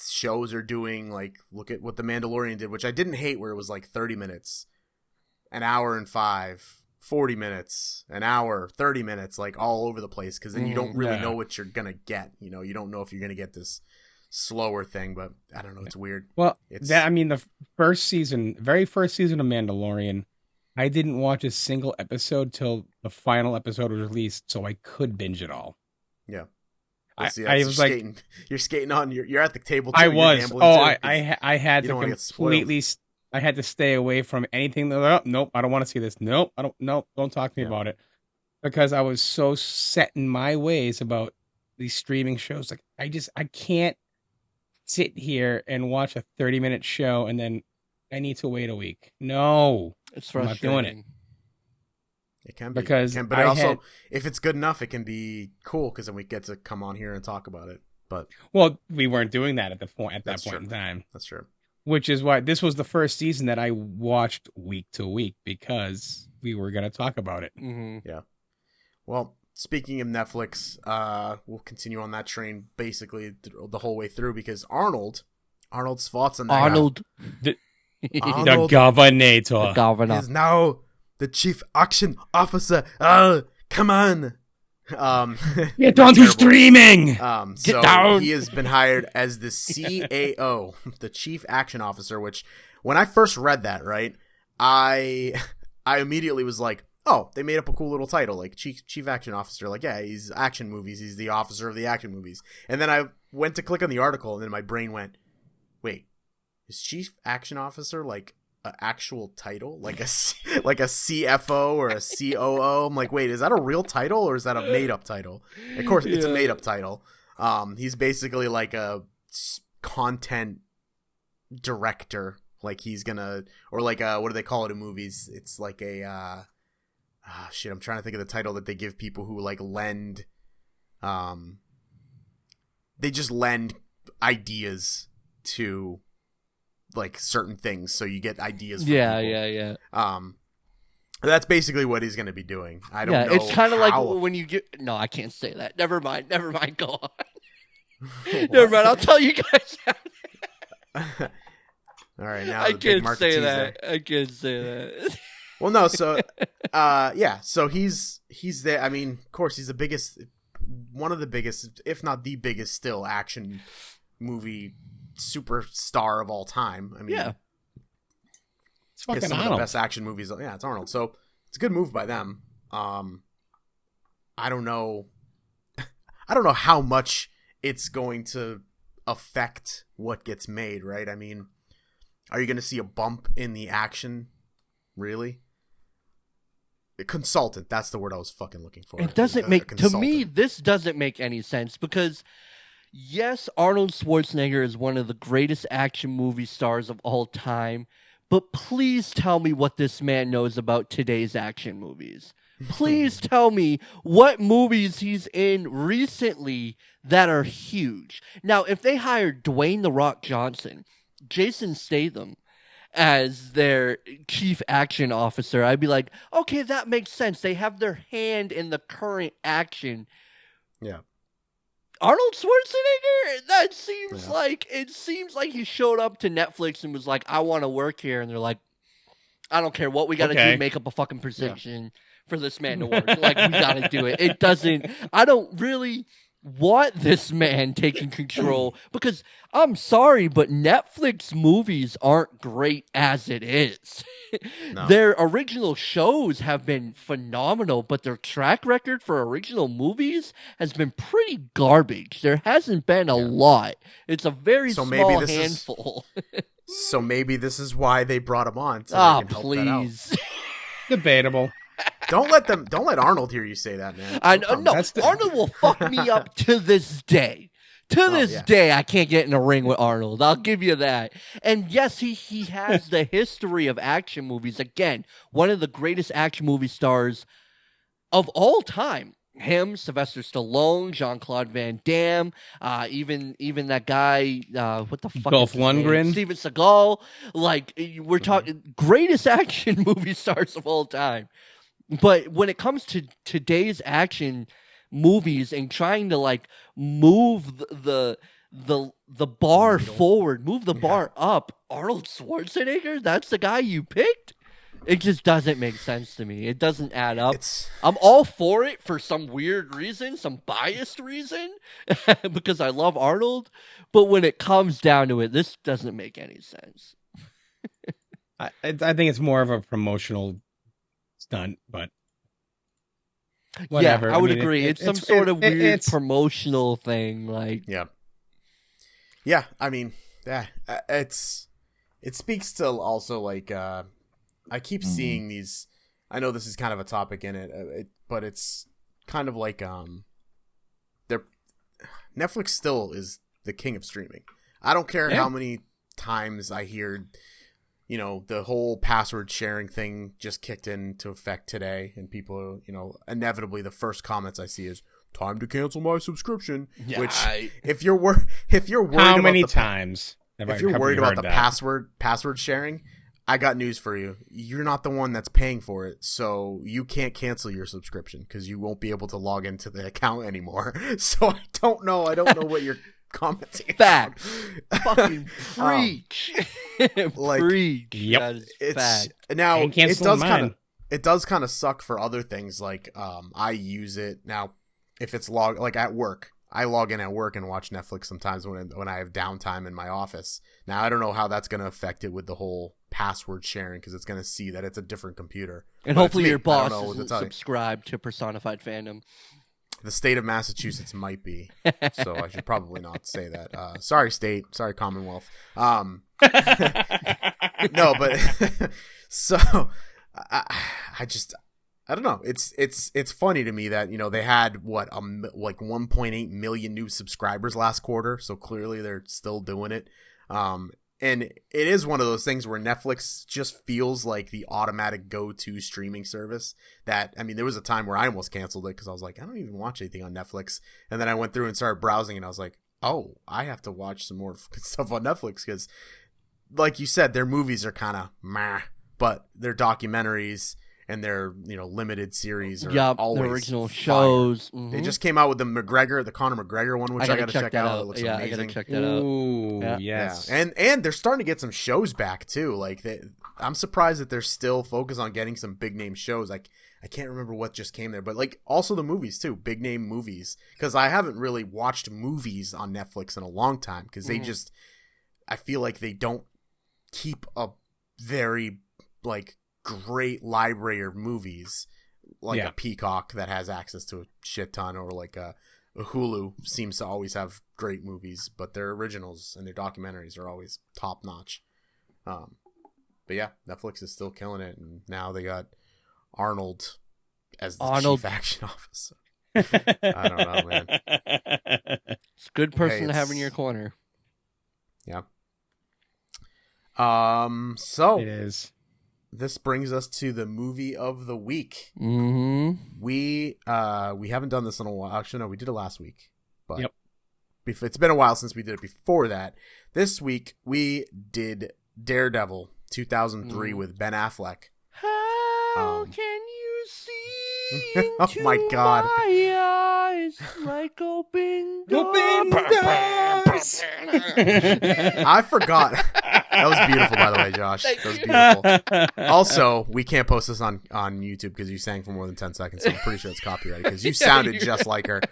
shows are doing like, look at what The Mandalorian did, which I didn't hate, where it was like 30 minutes. An hour and 5, 40 minutes, an hour, 30 minutes, like all over the place, because then you don't really know what you're going to get. You don't know if you're going to get this slower thing, but I don't know. It's weird. Well, the very first season of Mandalorian, I didn't watch a single episode till the final episode was released, so I could binge it all. Yeah. I was skating. You're skating on. You're at the table. Too, I was. I had to completely. I had to stay away from anything. Nope, I don't want to see this. Nope, don't talk to me about it, because I was so set in my ways about these streaming shows. Like I can't sit here and watch a 30-minute show and then I need to wait a week. No, it's frustrating. I'm not doing it. It can be, but if it's good enough, it can be cool, because then we get to come on here and talk about it. But we weren't doing that at that point in time. That's true. Which is why this was the first season that I watched week to week, because we were going to talk about it. Mm-hmm. Yeah. Well, speaking of Netflix, we'll continue on that train basically the whole way through, because Arnold Schwarzenegger. The governor is now the chief action officer. Oh, come on. Get down to streaming. Get down. He has been hired as the CAO, the Chief Action Officer. Which, when I first read that, right, I immediately was like, oh, they made up a cool little title, like Chief Action Officer. Like, yeah, he's action movies. He's the officer of the action movies. And then I went to click on the article, and then my brain went, wait, is Chief Action Officer like an actual title? Like a CFO or a COO? I'm like, wait, is that a real title or is that a made-up title? Of course, it's a made-up title. He's basically like a content director. Like he's gonna, or like what do they call it in movies? It's like a shit. I'm trying to think of the title that they give people who like lend. They just lend ideas to like certain things, so you get ideas. From people. That's basically what he's gonna be doing. I don't know. It's kind of like when you get. No, I can't say that. Never mind. Go on. Never mind. I'll tell you guys. All right, now I can't say that. I can't say that. Well, no. So, yeah. So he's there. I mean, of course, he's the biggest, one of the biggest, if not the biggest, still action movie superstar of all time. I mean, it's fucking some Arnold. of the best action movies. Yeah, it's Arnold. So it's a good move by them. I don't know. I don't know how much it's going to affect what gets made. Right? I mean, are you going to see a bump in the action? Really? A consultant. That's the word I was fucking looking for. It doesn't make, to me, this doesn't make any sense because, yes, Arnold Schwarzenegger is one of the greatest action movie stars of all time, but please tell me what this man knows about today's action movies. Please tell me what movies he's in recently that are huge. Now, if they hired Dwayne "The Rock" Johnson, Jason Statham, as their chief action officer, I'd be like, okay, that makes sense. They have their hand in the current action. Yeah. Arnold Schwarzenegger, that seems like, it seems like he showed up to Netflix and was like, I want to work here. And they're like, I don't care what we got to do, make up a fucking position for this man to work. Like, we got to do it. It doesn't, I don't really want this man taking control because I'm sorry, but Netflix movies aren't great as it is. No. Their original shows have been phenomenal, but their track record for original movies has been pretty garbage. There hasn't been a lot. It's a very small handful. So maybe this is why they brought him on. So they can help please. That out. Debatable. Don't let Arnold hear you say that, man. I know. No, Arnold will fuck me up to this day. To this day, I can't get in a ring with Arnold. I'll give you that. And yes, he has the history of action movies. Again, one of the greatest action movie stars of all time. Him, Sylvester Stallone, Jean-Claude Van Damme, even that guy, what the fuck? Dolph Lundgren, Steven Seagal. Like, we're talking greatest action movie stars of all time. But when it comes to today's action movies and trying to like move the bar forward, move the bar up, Arnold Schwarzenegger, that's the guy you picked? It just doesn't make sense to me. It doesn't add up. I'm all for it for some weird reason, some biased reason, because I love Arnold. But when it comes down to it, this doesn't make any sense. I think it's more of a promotional stunt, but whatever. Yeah, I would agree. It's some sort of weird promotional thing. Like, yeah. I mean, it speaks to also like. I keep seeing these. I know this is kind of a topic in it, but it's kind of like Netflix still is the king of streaming. I don't care how many times I hear, the whole password sharing thing just kicked into effect today, and people, inevitably the first comments I see is time to cancel my subscription. Yeah, which if you're worried, how many times? If you're worried about the password sharing. I got news for you. You're not the one that's paying for it, so you can't cancel your subscription because you won't be able to log into the account anymore. So I don't know what you're commenting. Fact. Fucking preach. Preach. Yep. It's now it does kind of suck for other things. Like I use it now if it's like at work. I log in at work and watch Netflix sometimes when I have downtime in my office. Now I don't know how that's going to affect it with the whole password sharing because it's going to see that it's a different computer. And But hopefully it's me. your I boss don't know what to isn't tell you. subscribed to Personified Fandom. The state of Massachusetts might be, so I should probably not say that. Sorry, state. Sorry, Commonwealth. No, but so I don't know. It's funny to me that they had like 1.8 million new subscribers last quarter, so clearly they're still doing it. And it is one of those things where Netflix just feels like the automatic go-to streaming service that, I mean, there was a time where I almost canceled it because I was like, I don't even watch anything on Netflix. And then I went through and started browsing and I was like, oh, I have to watch some more stuff on Netflix because, like you said, their movies are kind of meh, but their documentaries and their limited series are always the original fire. shows. They just came out with the Conor McGregor one, which I gotta check out. It looks amazing. I gotta check that out. Ooh, yes. Yeah. And they're starting to get some shows back too. Like I'm surprised that they're still focused on getting some big name shows. Like I can't remember what just came there, but like also the movies too, big name movies. Because I haven't really watched movies on Netflix in a long time because they just, I feel like they don't keep a very like great library of movies like a Peacock that has access to a shit ton, or like a Hulu seems to always have great movies, but their originals and their documentaries are always top notch. But yeah, Netflix is still killing it, and now they got Arnold as the chief action officer. I don't know, man. It's a good person to have in your corner. Yeah. So it is. This brings us to the movie of the week. Mm-hmm. We haven't done this in a while. Actually, no, we did it last week. But it's been a while since we did it before that. This week, we did Daredevil 2003 with Ben Affleck. How can you see into oh my God. my eyes like open doors? I forgot. That was beautiful, by the way, Josh. That was beautiful. Also, we can't post this on YouTube because you sang for more than 10 seconds, so I'm pretty sure it's copyrighted because you sounded just like her.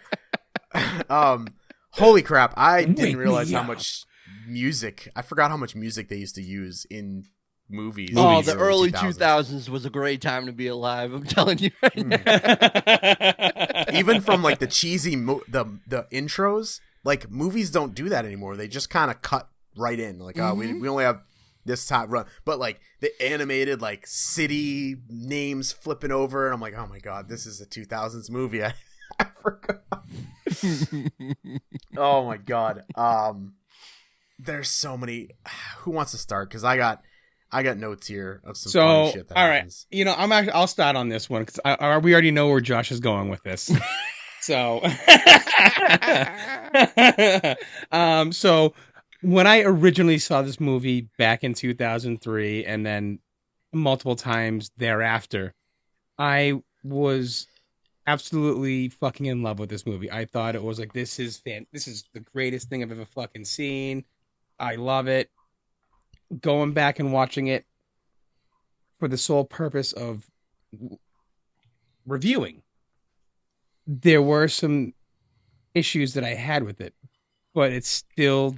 Holy crap. I didn't realize how much music. I forgot how much music they used to use in movies. Oh, the early 2000s was a great time to be alive. I'm telling you right now. Even from like the cheesy, the intros, like movies don't do that anymore. They just kind of cut right in. Like, oh, we only have this time run. But like the animated like city names flipping over. And I'm like, oh my God, this is a 2000s movie. I forgot. Oh my God. There's so many. Who wants to start? Because I got notes here of some funny shit that happens. Right. I'll start on this one because we already know where Josh is going with this. So, so when I originally saw this movie back in 2003, and then multiple times thereafter, I was absolutely fucking in love with this movie. I thought it was like, this is the greatest thing I've ever fucking seen. I love it. Going back and watching it for the sole purpose of reviewing, there were some issues that I had with it, but it still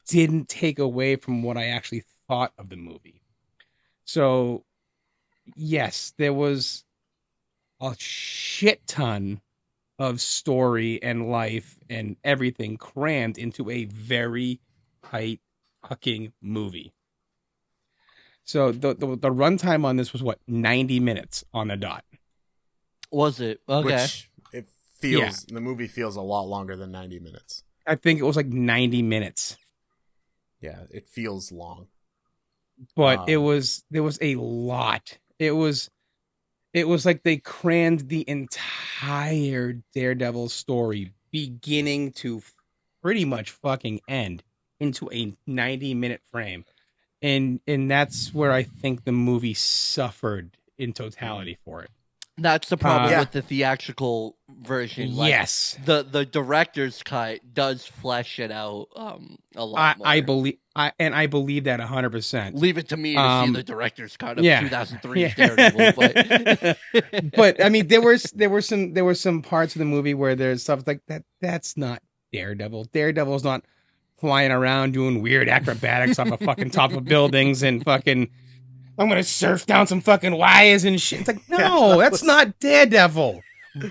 didn't take away from what I actually thought of the movie. So, yes, there was a shit ton of story and life and everything crammed into a very tight fucking movie. So the runtime on this was 90 minutes on the dot. Was it? Okay. Which it feels the movie feels a lot longer than 90 minutes. I think it was like 90 minutes. Yeah, it feels long. But there was a lot. It was like they crammed the entire Daredevil story, beginning to pretty much fucking end, into a 90-minute frame. And that's where I think the movie suffered in totality for it. That's the problem with the theatrical version. Like, yes. The director's cut does flesh it out a lot more. I believe that 100%. Leave it to me to see the director's cut of 2003 Daredevil. But I mean, there were some parts of the movie where there's stuff like that. That's not Daredevil. Daredevil's not flying around doing weird acrobatics off a fucking top of buildings and fucking I'm gonna surf down some fucking wires and shit. It's like, no, that's not Daredevil.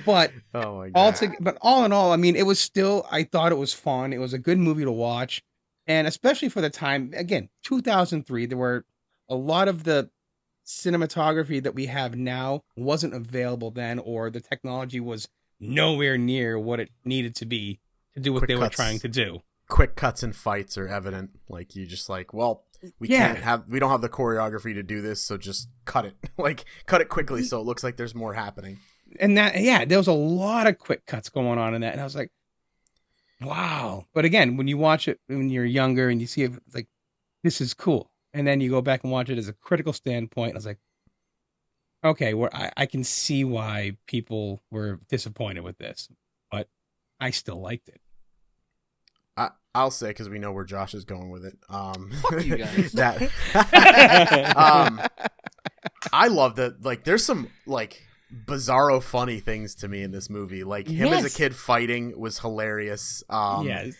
But oh my God. but all in all, I mean, it was still, I thought it was fun. It was a good movie to watch. And especially for the time, again, 2003, there were a lot of the cinematography that we have now wasn't available then, or the technology was nowhere near what it needed to be to do what Quick they were cuts. trying to do. Quick cuts and fights are evident. Like, you just like, well, we don't have the choreography to do this, so just cut it. Like, cut it quickly so it looks like there's more happening. And there was a lot of quick cuts going on in that. And I was like, wow. But again, when you watch it when you're younger and you see it, it's like, this is cool. And then you go back and watch it as a critical standpoint. I was like, okay, I can see why people were disappointed with this, but I still liked it. I'll say, because we know where Josh is going with it. Fuck you guys. I love that. Like, there's some like bizarro funny things to me in this movie. Like, him as a kid fighting was hilarious. Yes.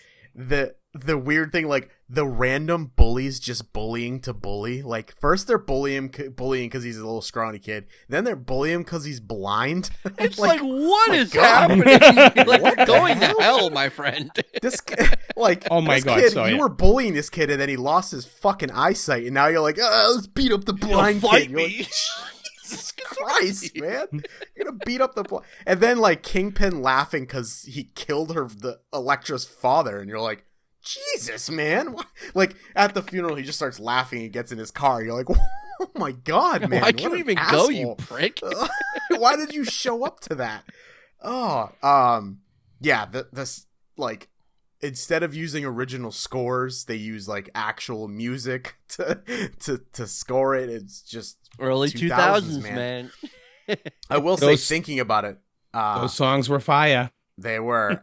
The weird thing, like the random bullies just bullying to bully. Like, first they're bullying because he's a little scrawny kid. Then they're bullying him because he's blind. It's like what is happening? Like, we're going to hell, my friend. This kid, like, oh my God, kid, you were bullying this kid, and then he lost his fucking eyesight, and now you're like, let's beat up the blind kid. You're like, Jesus Christ, man! You're gonna beat up the blind, and then like Kingpin laughing because he killed the Elektra's father, and you're like, Jesus, man! Like, at the funeral, he just starts laughing and gets in his car. You're like, oh my God, man! Why can't we even go, you prick? Why did you show up to that? Yeah, this like, instead of using original scores, they use like actual music to score it. It's just early 2000s, man. I will say, thinking about it, those songs were fire. They were.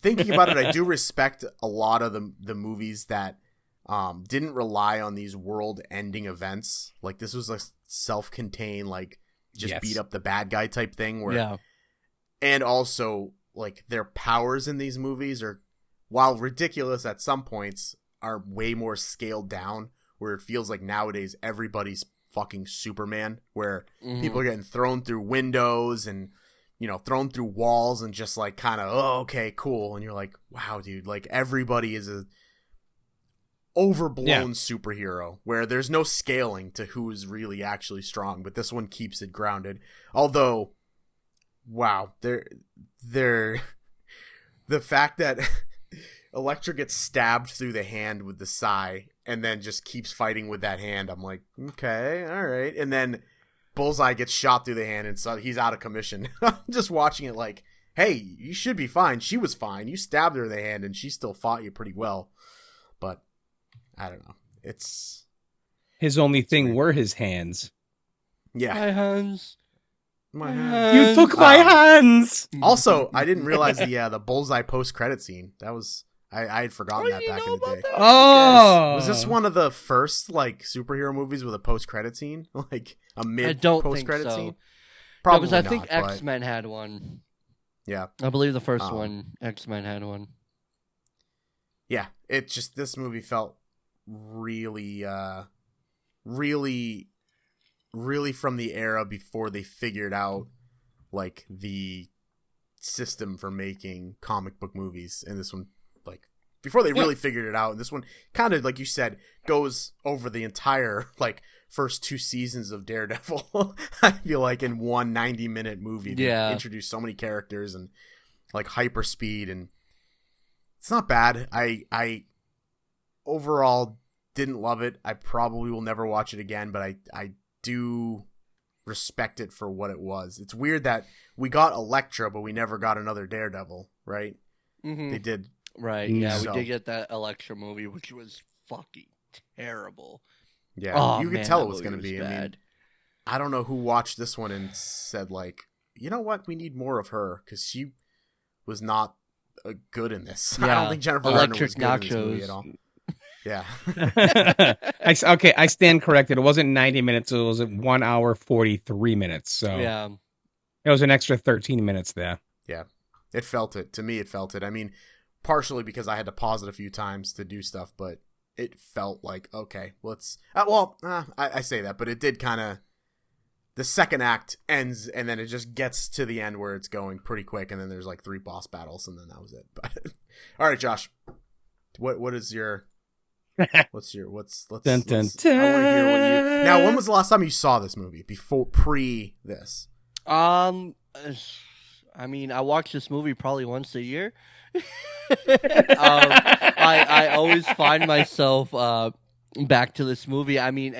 Thinking about it, I do respect a lot of the movies that didn't rely on these world-ending events. Like, this was a self-contained, like, just beat up the bad guy type thing. Where, and also, like, their powers in these movies are, while ridiculous at some points, are way more scaled down, where it feels like nowadays everybody's fucking Superman, where people are getting thrown through windows and, you know, thrown through walls and just like kind of, oh, okay, cool. And you're like, wow, dude, like, everybody is a overblown superhero where there's no scaling to who is really actually strong, but this one keeps it grounded. Although, wow, the fact that Elektra gets stabbed through the hand with the sai and then just keeps fighting with that hand, I'm like, okay, all right. And then Bullseye gets shot through the hand and so he's out of commission. I'm just watching it like, hey, you should be fine. She was fine. You stabbed her in the hand and she still fought you pretty well. But I don't know. It's his only thing were his hands. Yeah. My hands. My hands. You took my hands. Also, I didn't realize the Bullseye post-credit scene. That was I had forgotten that back in the day. Oh, was this one of the first like superhero movies with a post-credit scene, like a mid post-credit scene? Probably because I not, think but X-Men had one. Yeah, I believe the first one, X-Men had one. Yeah, it just, this movie felt really, really, really from the era before they figured out like the system for making comic book movies, and this one, like, before they really figured it out. And this one kind of, like you said, goes over the entire like first 2 seasons of Daredevil. I feel like in one 90-minute movie they introduce so many characters and like hyper speed, and it's not bad. I overall didn't love it. I probably will never watch it again, but I do respect it for what it was. It's weird that we got Elektra, but we never got another Daredevil, right? Mm-hmm. They did. Right, yeah, we did get that Elektra movie, which was fucking terrible. Yeah, you could tell it was going to be. Bad. I mean, I don't know who watched this one and said, like, you know what, we need more of her, because she was not good in this. Yeah. I don't think Jennifer Garner was good in this movie at all. Yeah. I stand corrected. It wasn't 90 minutes. It was 1 hour, 43 minutes. So yeah, it was an extra 13 minutes there. Yeah, it felt it. To me, it felt it. I mean, partially because I had to pause it a few times to do stuff, but it felt like, okay, let's I say that, but it did kind of, the second act ends and then it just gets to the end where it's going pretty quick, and then there's like 3 boss battles and then that was it. But all right, Josh, what is your let's I want to hear what you, now, when was the last time you saw this movie pre this? I mean, I watch this movie probably once a year. I always find myself back to this movie. I mean,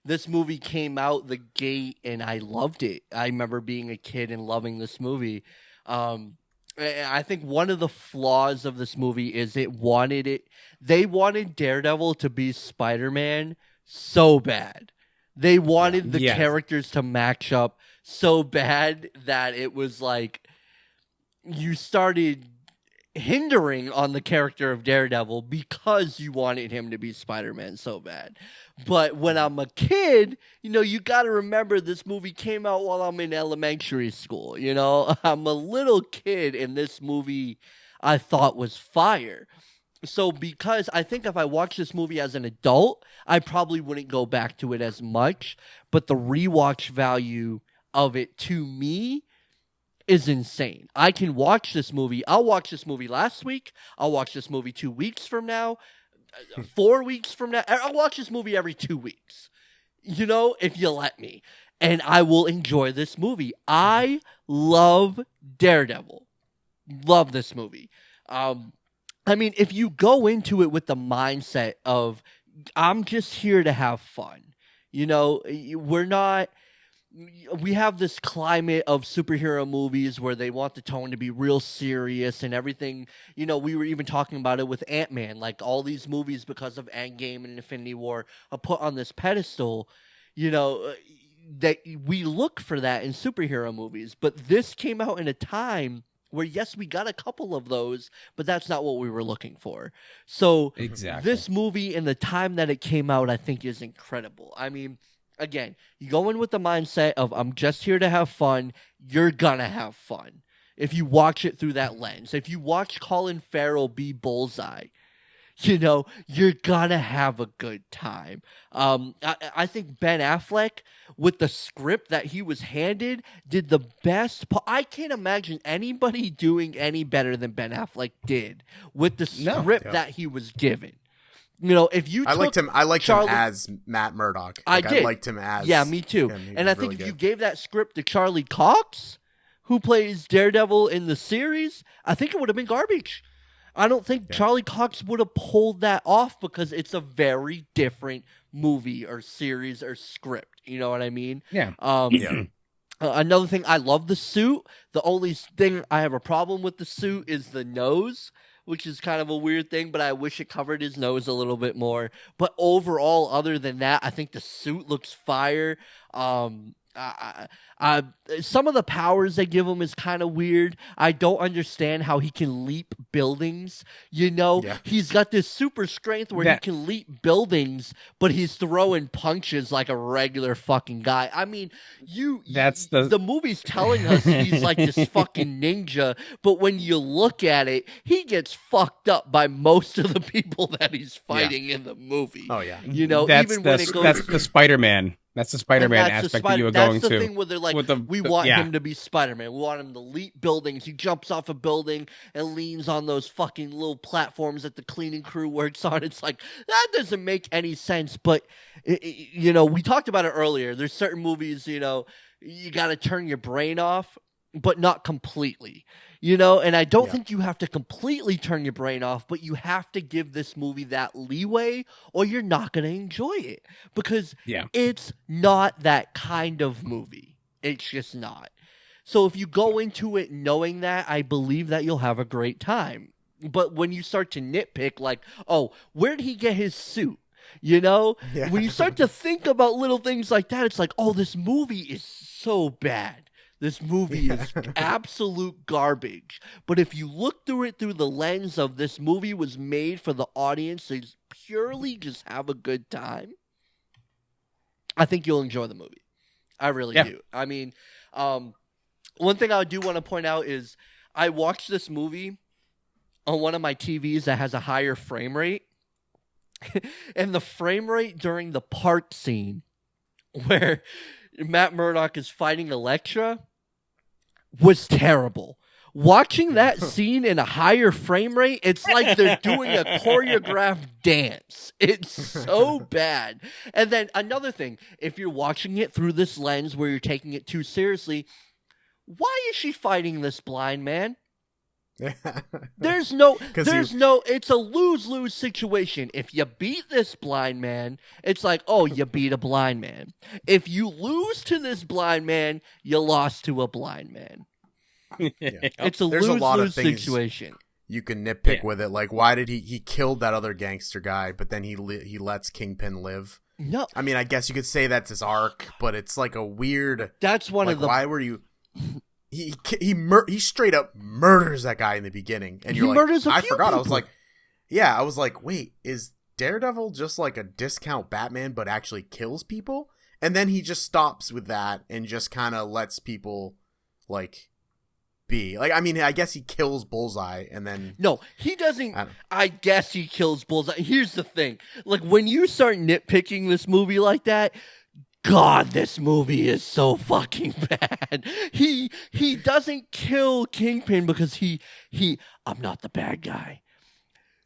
this movie came out the gate and I loved it. I remember being a kid and loving this movie. I think one of the flaws of this movie is they wanted Daredevil to be Spider-Man so bad. They wanted the characters to match up so bad that it was like you started hindering on the character of Daredevil because you wanted him to be Spider-Man so bad. But when I'm a kid, you got to remember this movie came out while I'm in elementary school. I'm a little kid and this movie I thought was fire. So because I think if I watched this movie as an adult, I probably wouldn't go back to it as much. But the rewatch value of it to me is insane. I can watch this movie. I'll watch this movie last week. I'll watch this movie 2 weeks from now, 4 weeks from now. I'll watch this movie every 2 weeks, if you let me. And I will enjoy this movie. I love Daredevil. Love this movie. I mean, if you go into it with the mindset of, I'm just here to have fun, we have this climate of superhero movies where they want the tone to be real serious and everything. We were even talking about it with Ant-Man, like all these movies because of Endgame and Infinity War are put on this pedestal, that we look for that in superhero movies. But this came out in a time where, yes, we got a couple of those, but that's not what we were looking for. So This movie and the time that it came out, I think, is incredible. I mean, again, you go in with the mindset of, I'm just here to have fun. You're gonna have fun if you watch it through that lens. If you watch Colin Farrell be Bullseye, you're gonna have a good time. I think Ben Affleck, with the script that he was handed, did the best. I can't imagine anybody doing any better than Ben Affleck did with the script that he was given. If you I liked him as Matt Murdock. I did. I liked him as me too. And I think really if you gave that script to Charlie Cox, who plays Daredevil in the series, I think it would have been garbage. I don't think Charlie Cox would have pulled that off because it's a very different movie or series or script. You know what I mean? Yeah. Another thing, I love the suit. The only thing I have a problem with the suit is the nose, which is kind of a weird thing, but I wish it covered his nose a little bit more. But overall, other than that, I think the suit looks fire. Some of the powers they give him is kind of weird. I don't understand how he can leap buildings. He's got this super strength where he can leap buildings, but he's throwing punches like a regular fucking guy. I mean, the movie's telling us he's like this fucking ninja, but when you look at it, he gets fucked up by most of the people that he's fighting in the movie. Oh yeah, that's the Spider-Man. That's the Spider-Man aspect that you were going to. That's the thing where they're like, we want him to be Spider-Man. We want him to leap buildings. He jumps off a building and leans on those fucking little platforms that the cleaning crew works on. It's like, that doesn't make any sense. But, we talked about it earlier. There's certain movies, you got to turn your brain off, but not completely. And I don't think you have to completely turn your brain off, but you have to give this movie that leeway or you're not going to enjoy it because it's not that kind of movie. It's just not. So if you go into it knowing that, I believe that you'll have a great time. But when you start to nitpick, like, oh, where did he get his suit? When you start to think about little things like that, it's like, oh, this movie is so bad. This movie is absolute garbage. But if you look through it through the lens of this movie was made for the audience to purely just have a good time, I think you'll enjoy the movie. I really do. I mean, one thing I do want to point out is I watched this movie on one of my TVs that has a higher frame rate. And the frame rate during the park scene where Matt Murdock is fighting Elektra was terrible. Watching that scene in a higher frame rate, it's like they're doing a choreographed dance. It's so bad. And then another thing, if you're watching it through this lens where you're taking it too seriously, why is she fighting this blind man? It's a lose-lose situation. If you beat this blind man, it's like, oh, you beat a blind man. If you lose to this blind man, you lost to a blind man. It's a lose-lose situation. You can nitpick with it, like why did he killed that other gangster guy, but then he lets Kingpin live? No, I mean, I guess you could say that's his arc, but it's like a weird. That's one of the. Why were you? He straight up murders that guy in the beginning, and you're murders like, a I few forgot. people. I was like, wait, is Daredevil just like a discount Batman, but actually kills people? And then he just stops with that and just kind of lets people like be like. I mean, I guess he kills Bullseye, and then no, he doesn't. I guess he kills Bullseye. Here's the thing: like when you start nitpicking this movie like that. God, this movie is so fucking bad. He doesn't kill Kingpin because I'm not the bad guy.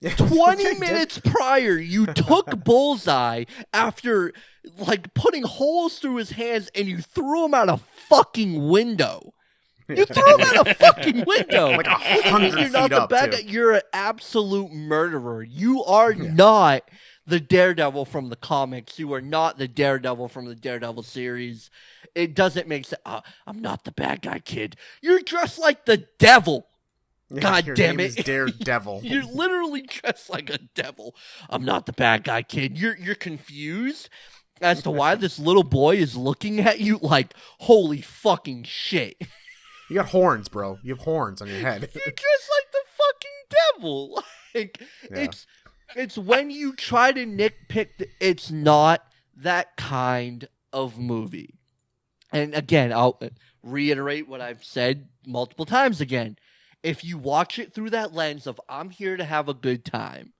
20 minutes prior, you took Bullseye after like putting holes through his hands and you threw him out a fucking window. You threw him out a fucking window. Like 100 You're not feet the up, bad too. guy. You're an absolute murderer. You are not the Daredevil from the comics. You are not the Daredevil from the Daredevil series. It doesn't make sense. I'm not the bad guy, kid. You're dressed like the devil. God your damn name it. is Daredevil. You're literally dressed like a devil. I'm not the bad guy, kid. You're confused as to why this little boy is looking at you like, holy fucking shit. You got horns, bro. You have horns on your head. You're dressed like the fucking devil. Like, it's when you try to nitpick, it's not that kind of movie. And again, I'll reiterate what I've said multiple times again. If you watch it through that lens of I'm here to have a good time,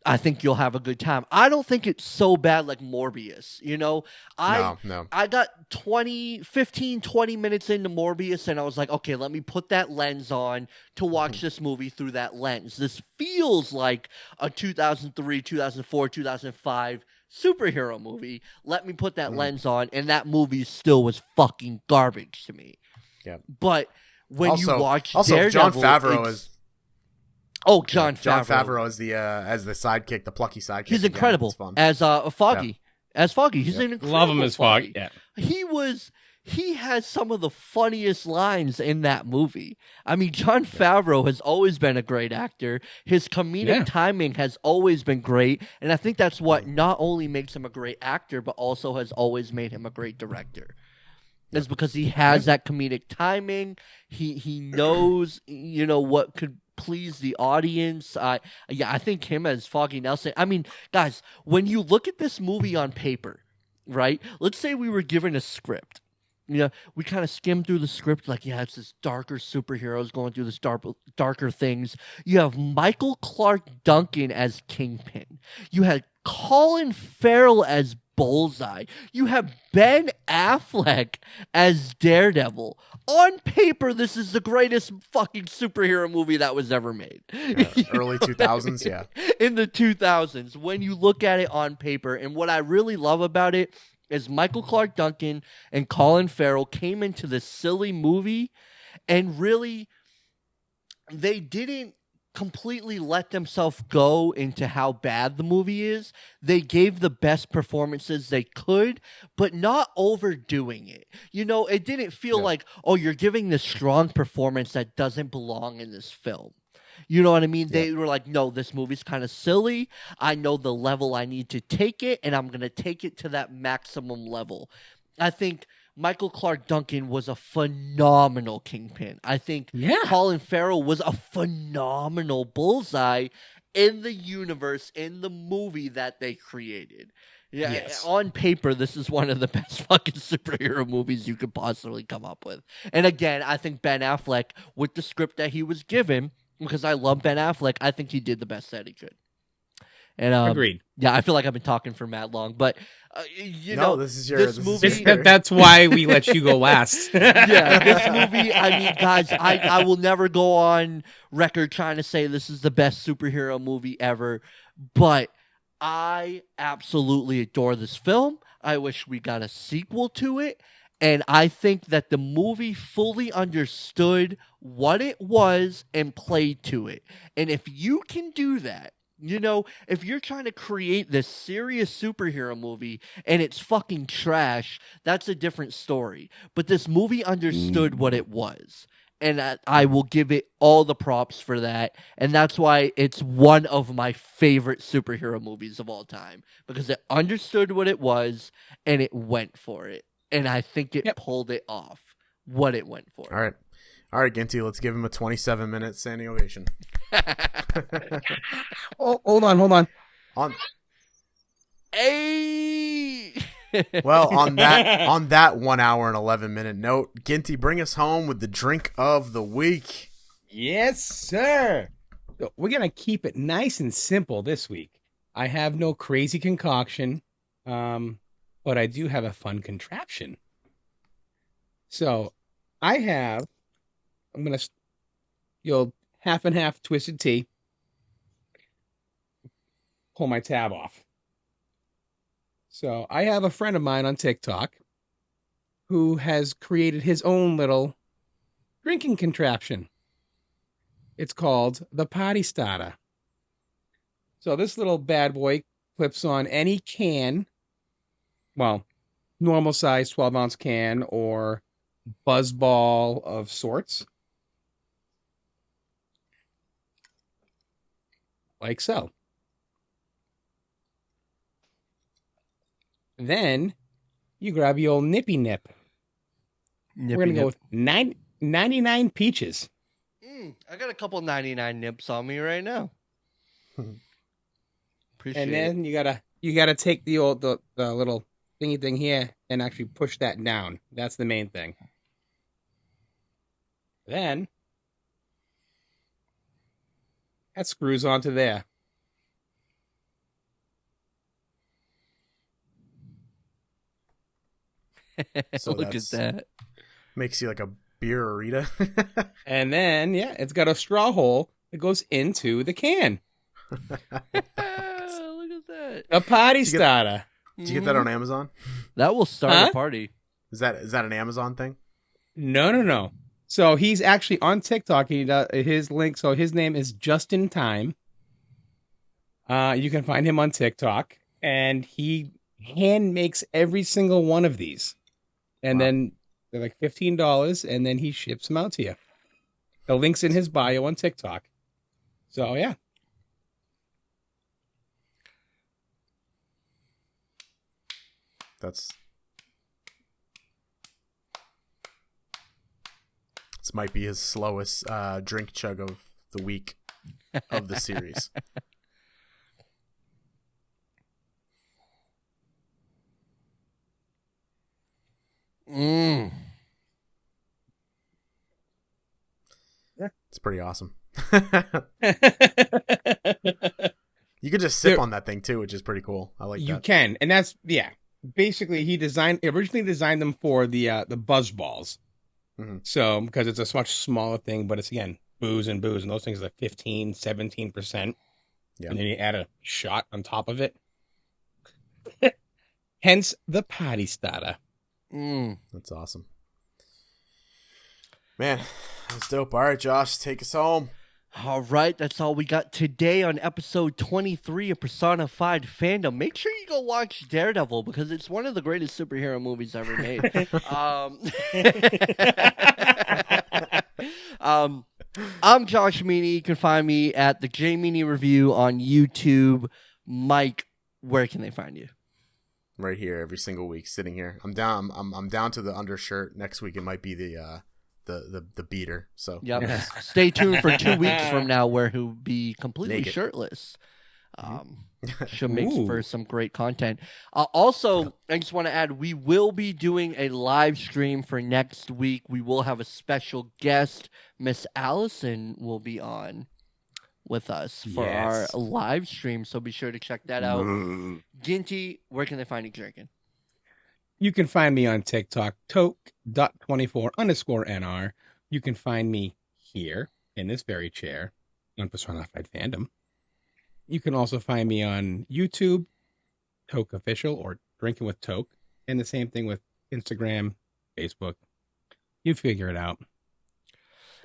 I think you'll have a good time. I don't think it's so bad like Morbius, you know? No. I got 15, 20 minutes into Morbius and I was like, okay, let me put that lens on to watch this movie through that lens. This feels like a 2003, 2004, 2005 superhero movie. Let me put that lens on, and that movie still was fucking garbage to me. Yeah. But when you watch Jon Daredevil, Favreau is... Oh, Jon Favreau. Jon Favreau as the sidekick, the plucky sidekick. He's incredible as Foggy. Yeah. As Foggy, he's an incredible love him as Foggy. Foggy. Yeah, he has some of the funniest lines in that movie. I mean, Jon Favreau has always been a great actor. His comedic timing has always been great, and I think that's what not only makes him a great actor, but also has always made him a great director. It's because he has that comedic timing. He knows, what could please the audience. I think him as Foggy Nelson. I mean, guys, when you look at this movie on paper, right? Let's say we were given a script. We kind of skim through the script like, it's this darker superheroes going through this darker things. You have Michael Clark Duncan as Kingpin. You had Colin Farrell as Bullseye. You have Ben Affleck as Daredevil. On paper, this is the greatest fucking superhero movie that was ever made. Early 2000s, yeah. In the 2000s, when you look at it on paper. And what I really love about it is Michael Clark Duncan and Colin Farrell came into this silly movie and really, they didn't completely let themselves go into how bad the movie is. They gave the best performances they could, but not overdoing it. It didn't feel like, oh, you're giving this strong performance that doesn't belong in this film. You know what I mean? They were like, no, this movie's kind of silly. I know the level I need to take it, and I'm going to take it to that maximum level. I think Michael Clark Duncan was a phenomenal Kingpin. I think Colin Farrell was a phenomenal Bullseye in the universe, in the movie that they created. Yeah, yes. On paper, this is one of the best fucking superhero movies you could possibly come up with. And again, I think Ben Affleck, with the script that he was given, because I love Ben Affleck, I think he did the best that he could. And Agreed. Yeah, I feel like I've been talking for mad long, but this is your movie. That's why we let you go last. Yeah, this movie. I mean, guys, I will never go on record trying to say this is the best superhero movie ever, but I absolutely adore this film. I wish we got a sequel to it. And I think that the movie fully understood what it was and played to it. And if you can do that, if you're trying to create this serious superhero movie and it's fucking trash, that's a different story. But this movie understood what it was. And I will give it all the props for that. And that's why it's one of my favorite superhero movies of all time. Because it understood what it was and it went for it. And I think it pulled it off, what it went for. All right, Ginty, let's give him a 27-minute standing ovation. Oh, hold on. Hey! Well, on that 1 hour and 11-minute note, Ginty, bring us home with the drink of the week. Yes, sir. So we're going to keep it nice and simple this week. I have no crazy concoction, but I do have a fun contraption. So I'm going to, half and half twisted tea. Pull my tab off. So I have a friend of mine on TikTok who has created his own little drinking contraption. It's called the Potty Starter. So this little bad boy clips on any can, well, normal size 12-ounce can or buzz ball of sorts. Like so. Then you grab your old nippy nip. We're going to go with 99 peaches. I got a couple 99 nips on me right now. Appreciate and then it. you gotta take the little thingy thing here and actually push that down. That's the main thing. Then that screws onto there. So Look at that. Makes you like a beer-arita. And then, it's got a straw hole that goes into the can. Look at that. A potty starter. Did you get that on Amazon? That will start a party. Is that an Amazon thing? No. So he's actually on TikTok. He does his link. So his name is Just in Time. You can find him on TikTok, and he hand makes every single one of these, and then they're like $15, and then he ships them out to you. The link's in his bio on TikTok. So yeah. This might be his slowest drink chug of the week of the series. Yeah. It's pretty awesome. You could just sip on that thing too, which is pretty cool. I like that. You can, and that's basically he originally designed them for the buzz balls. Mm-hmm. So because it's a much smaller thing, but it's again booze, and those things are like 15-17%. Yeah. And then you add a shot on top of it. Hence the potty starter. That's awesome. Man, that's dope. All right, Josh, take us home. All right, that's all we got today on episode 23 of Personified Fandom. Make sure you go watch Daredevil because it's one of the greatest superhero movies ever made. I'm Josh Meany. You can find me at the J Meany Review on YouTube. Mike, where can they find you? Right here, every single week, sitting here. I'm down. I'm down to the undershirt. Next week, it might be the beater. So Stay tuned for 2 weeks from now, where he'll be completely naked. Shirtless. Should make for some great content. Also, I just want to add, we will be doing a live stream for next week. We will have a special guest. Miss Allison will be on with us for our live stream. So be sure to check that out. Ginty, where can they find you drinking? You can find me on TikTok, toke.24_NR. You can find me here in this very chair on Personified Fandom. You can also find me on YouTube, Toke Official, or Drinking with Toke, and the same thing with Instagram, Facebook. You figure it out.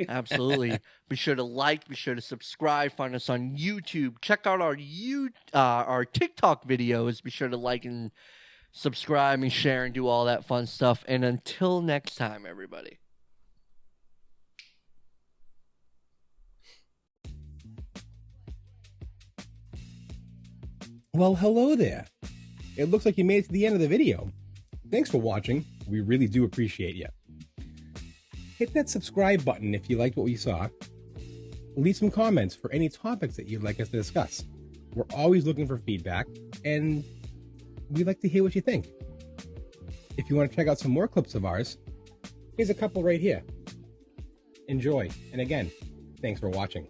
Absolutely. Be sure to like, be sure to subscribe, find us on YouTube. Check out our TikTok videos. Be sure to like and subscribe and share and do all that fun stuff. And until next time, everybody. Well, hello there. It looks like you made it to the end of the video. Thanks for watching. We really do appreciate you. Hit that subscribe button if you liked what we saw. Leave some comments for any topics that you'd like us to discuss. We're always looking for feedback, and we'd like to hear what you think. If you want to check out some more clips of ours, here's a couple right here. Enjoy, and again, thanks for watching.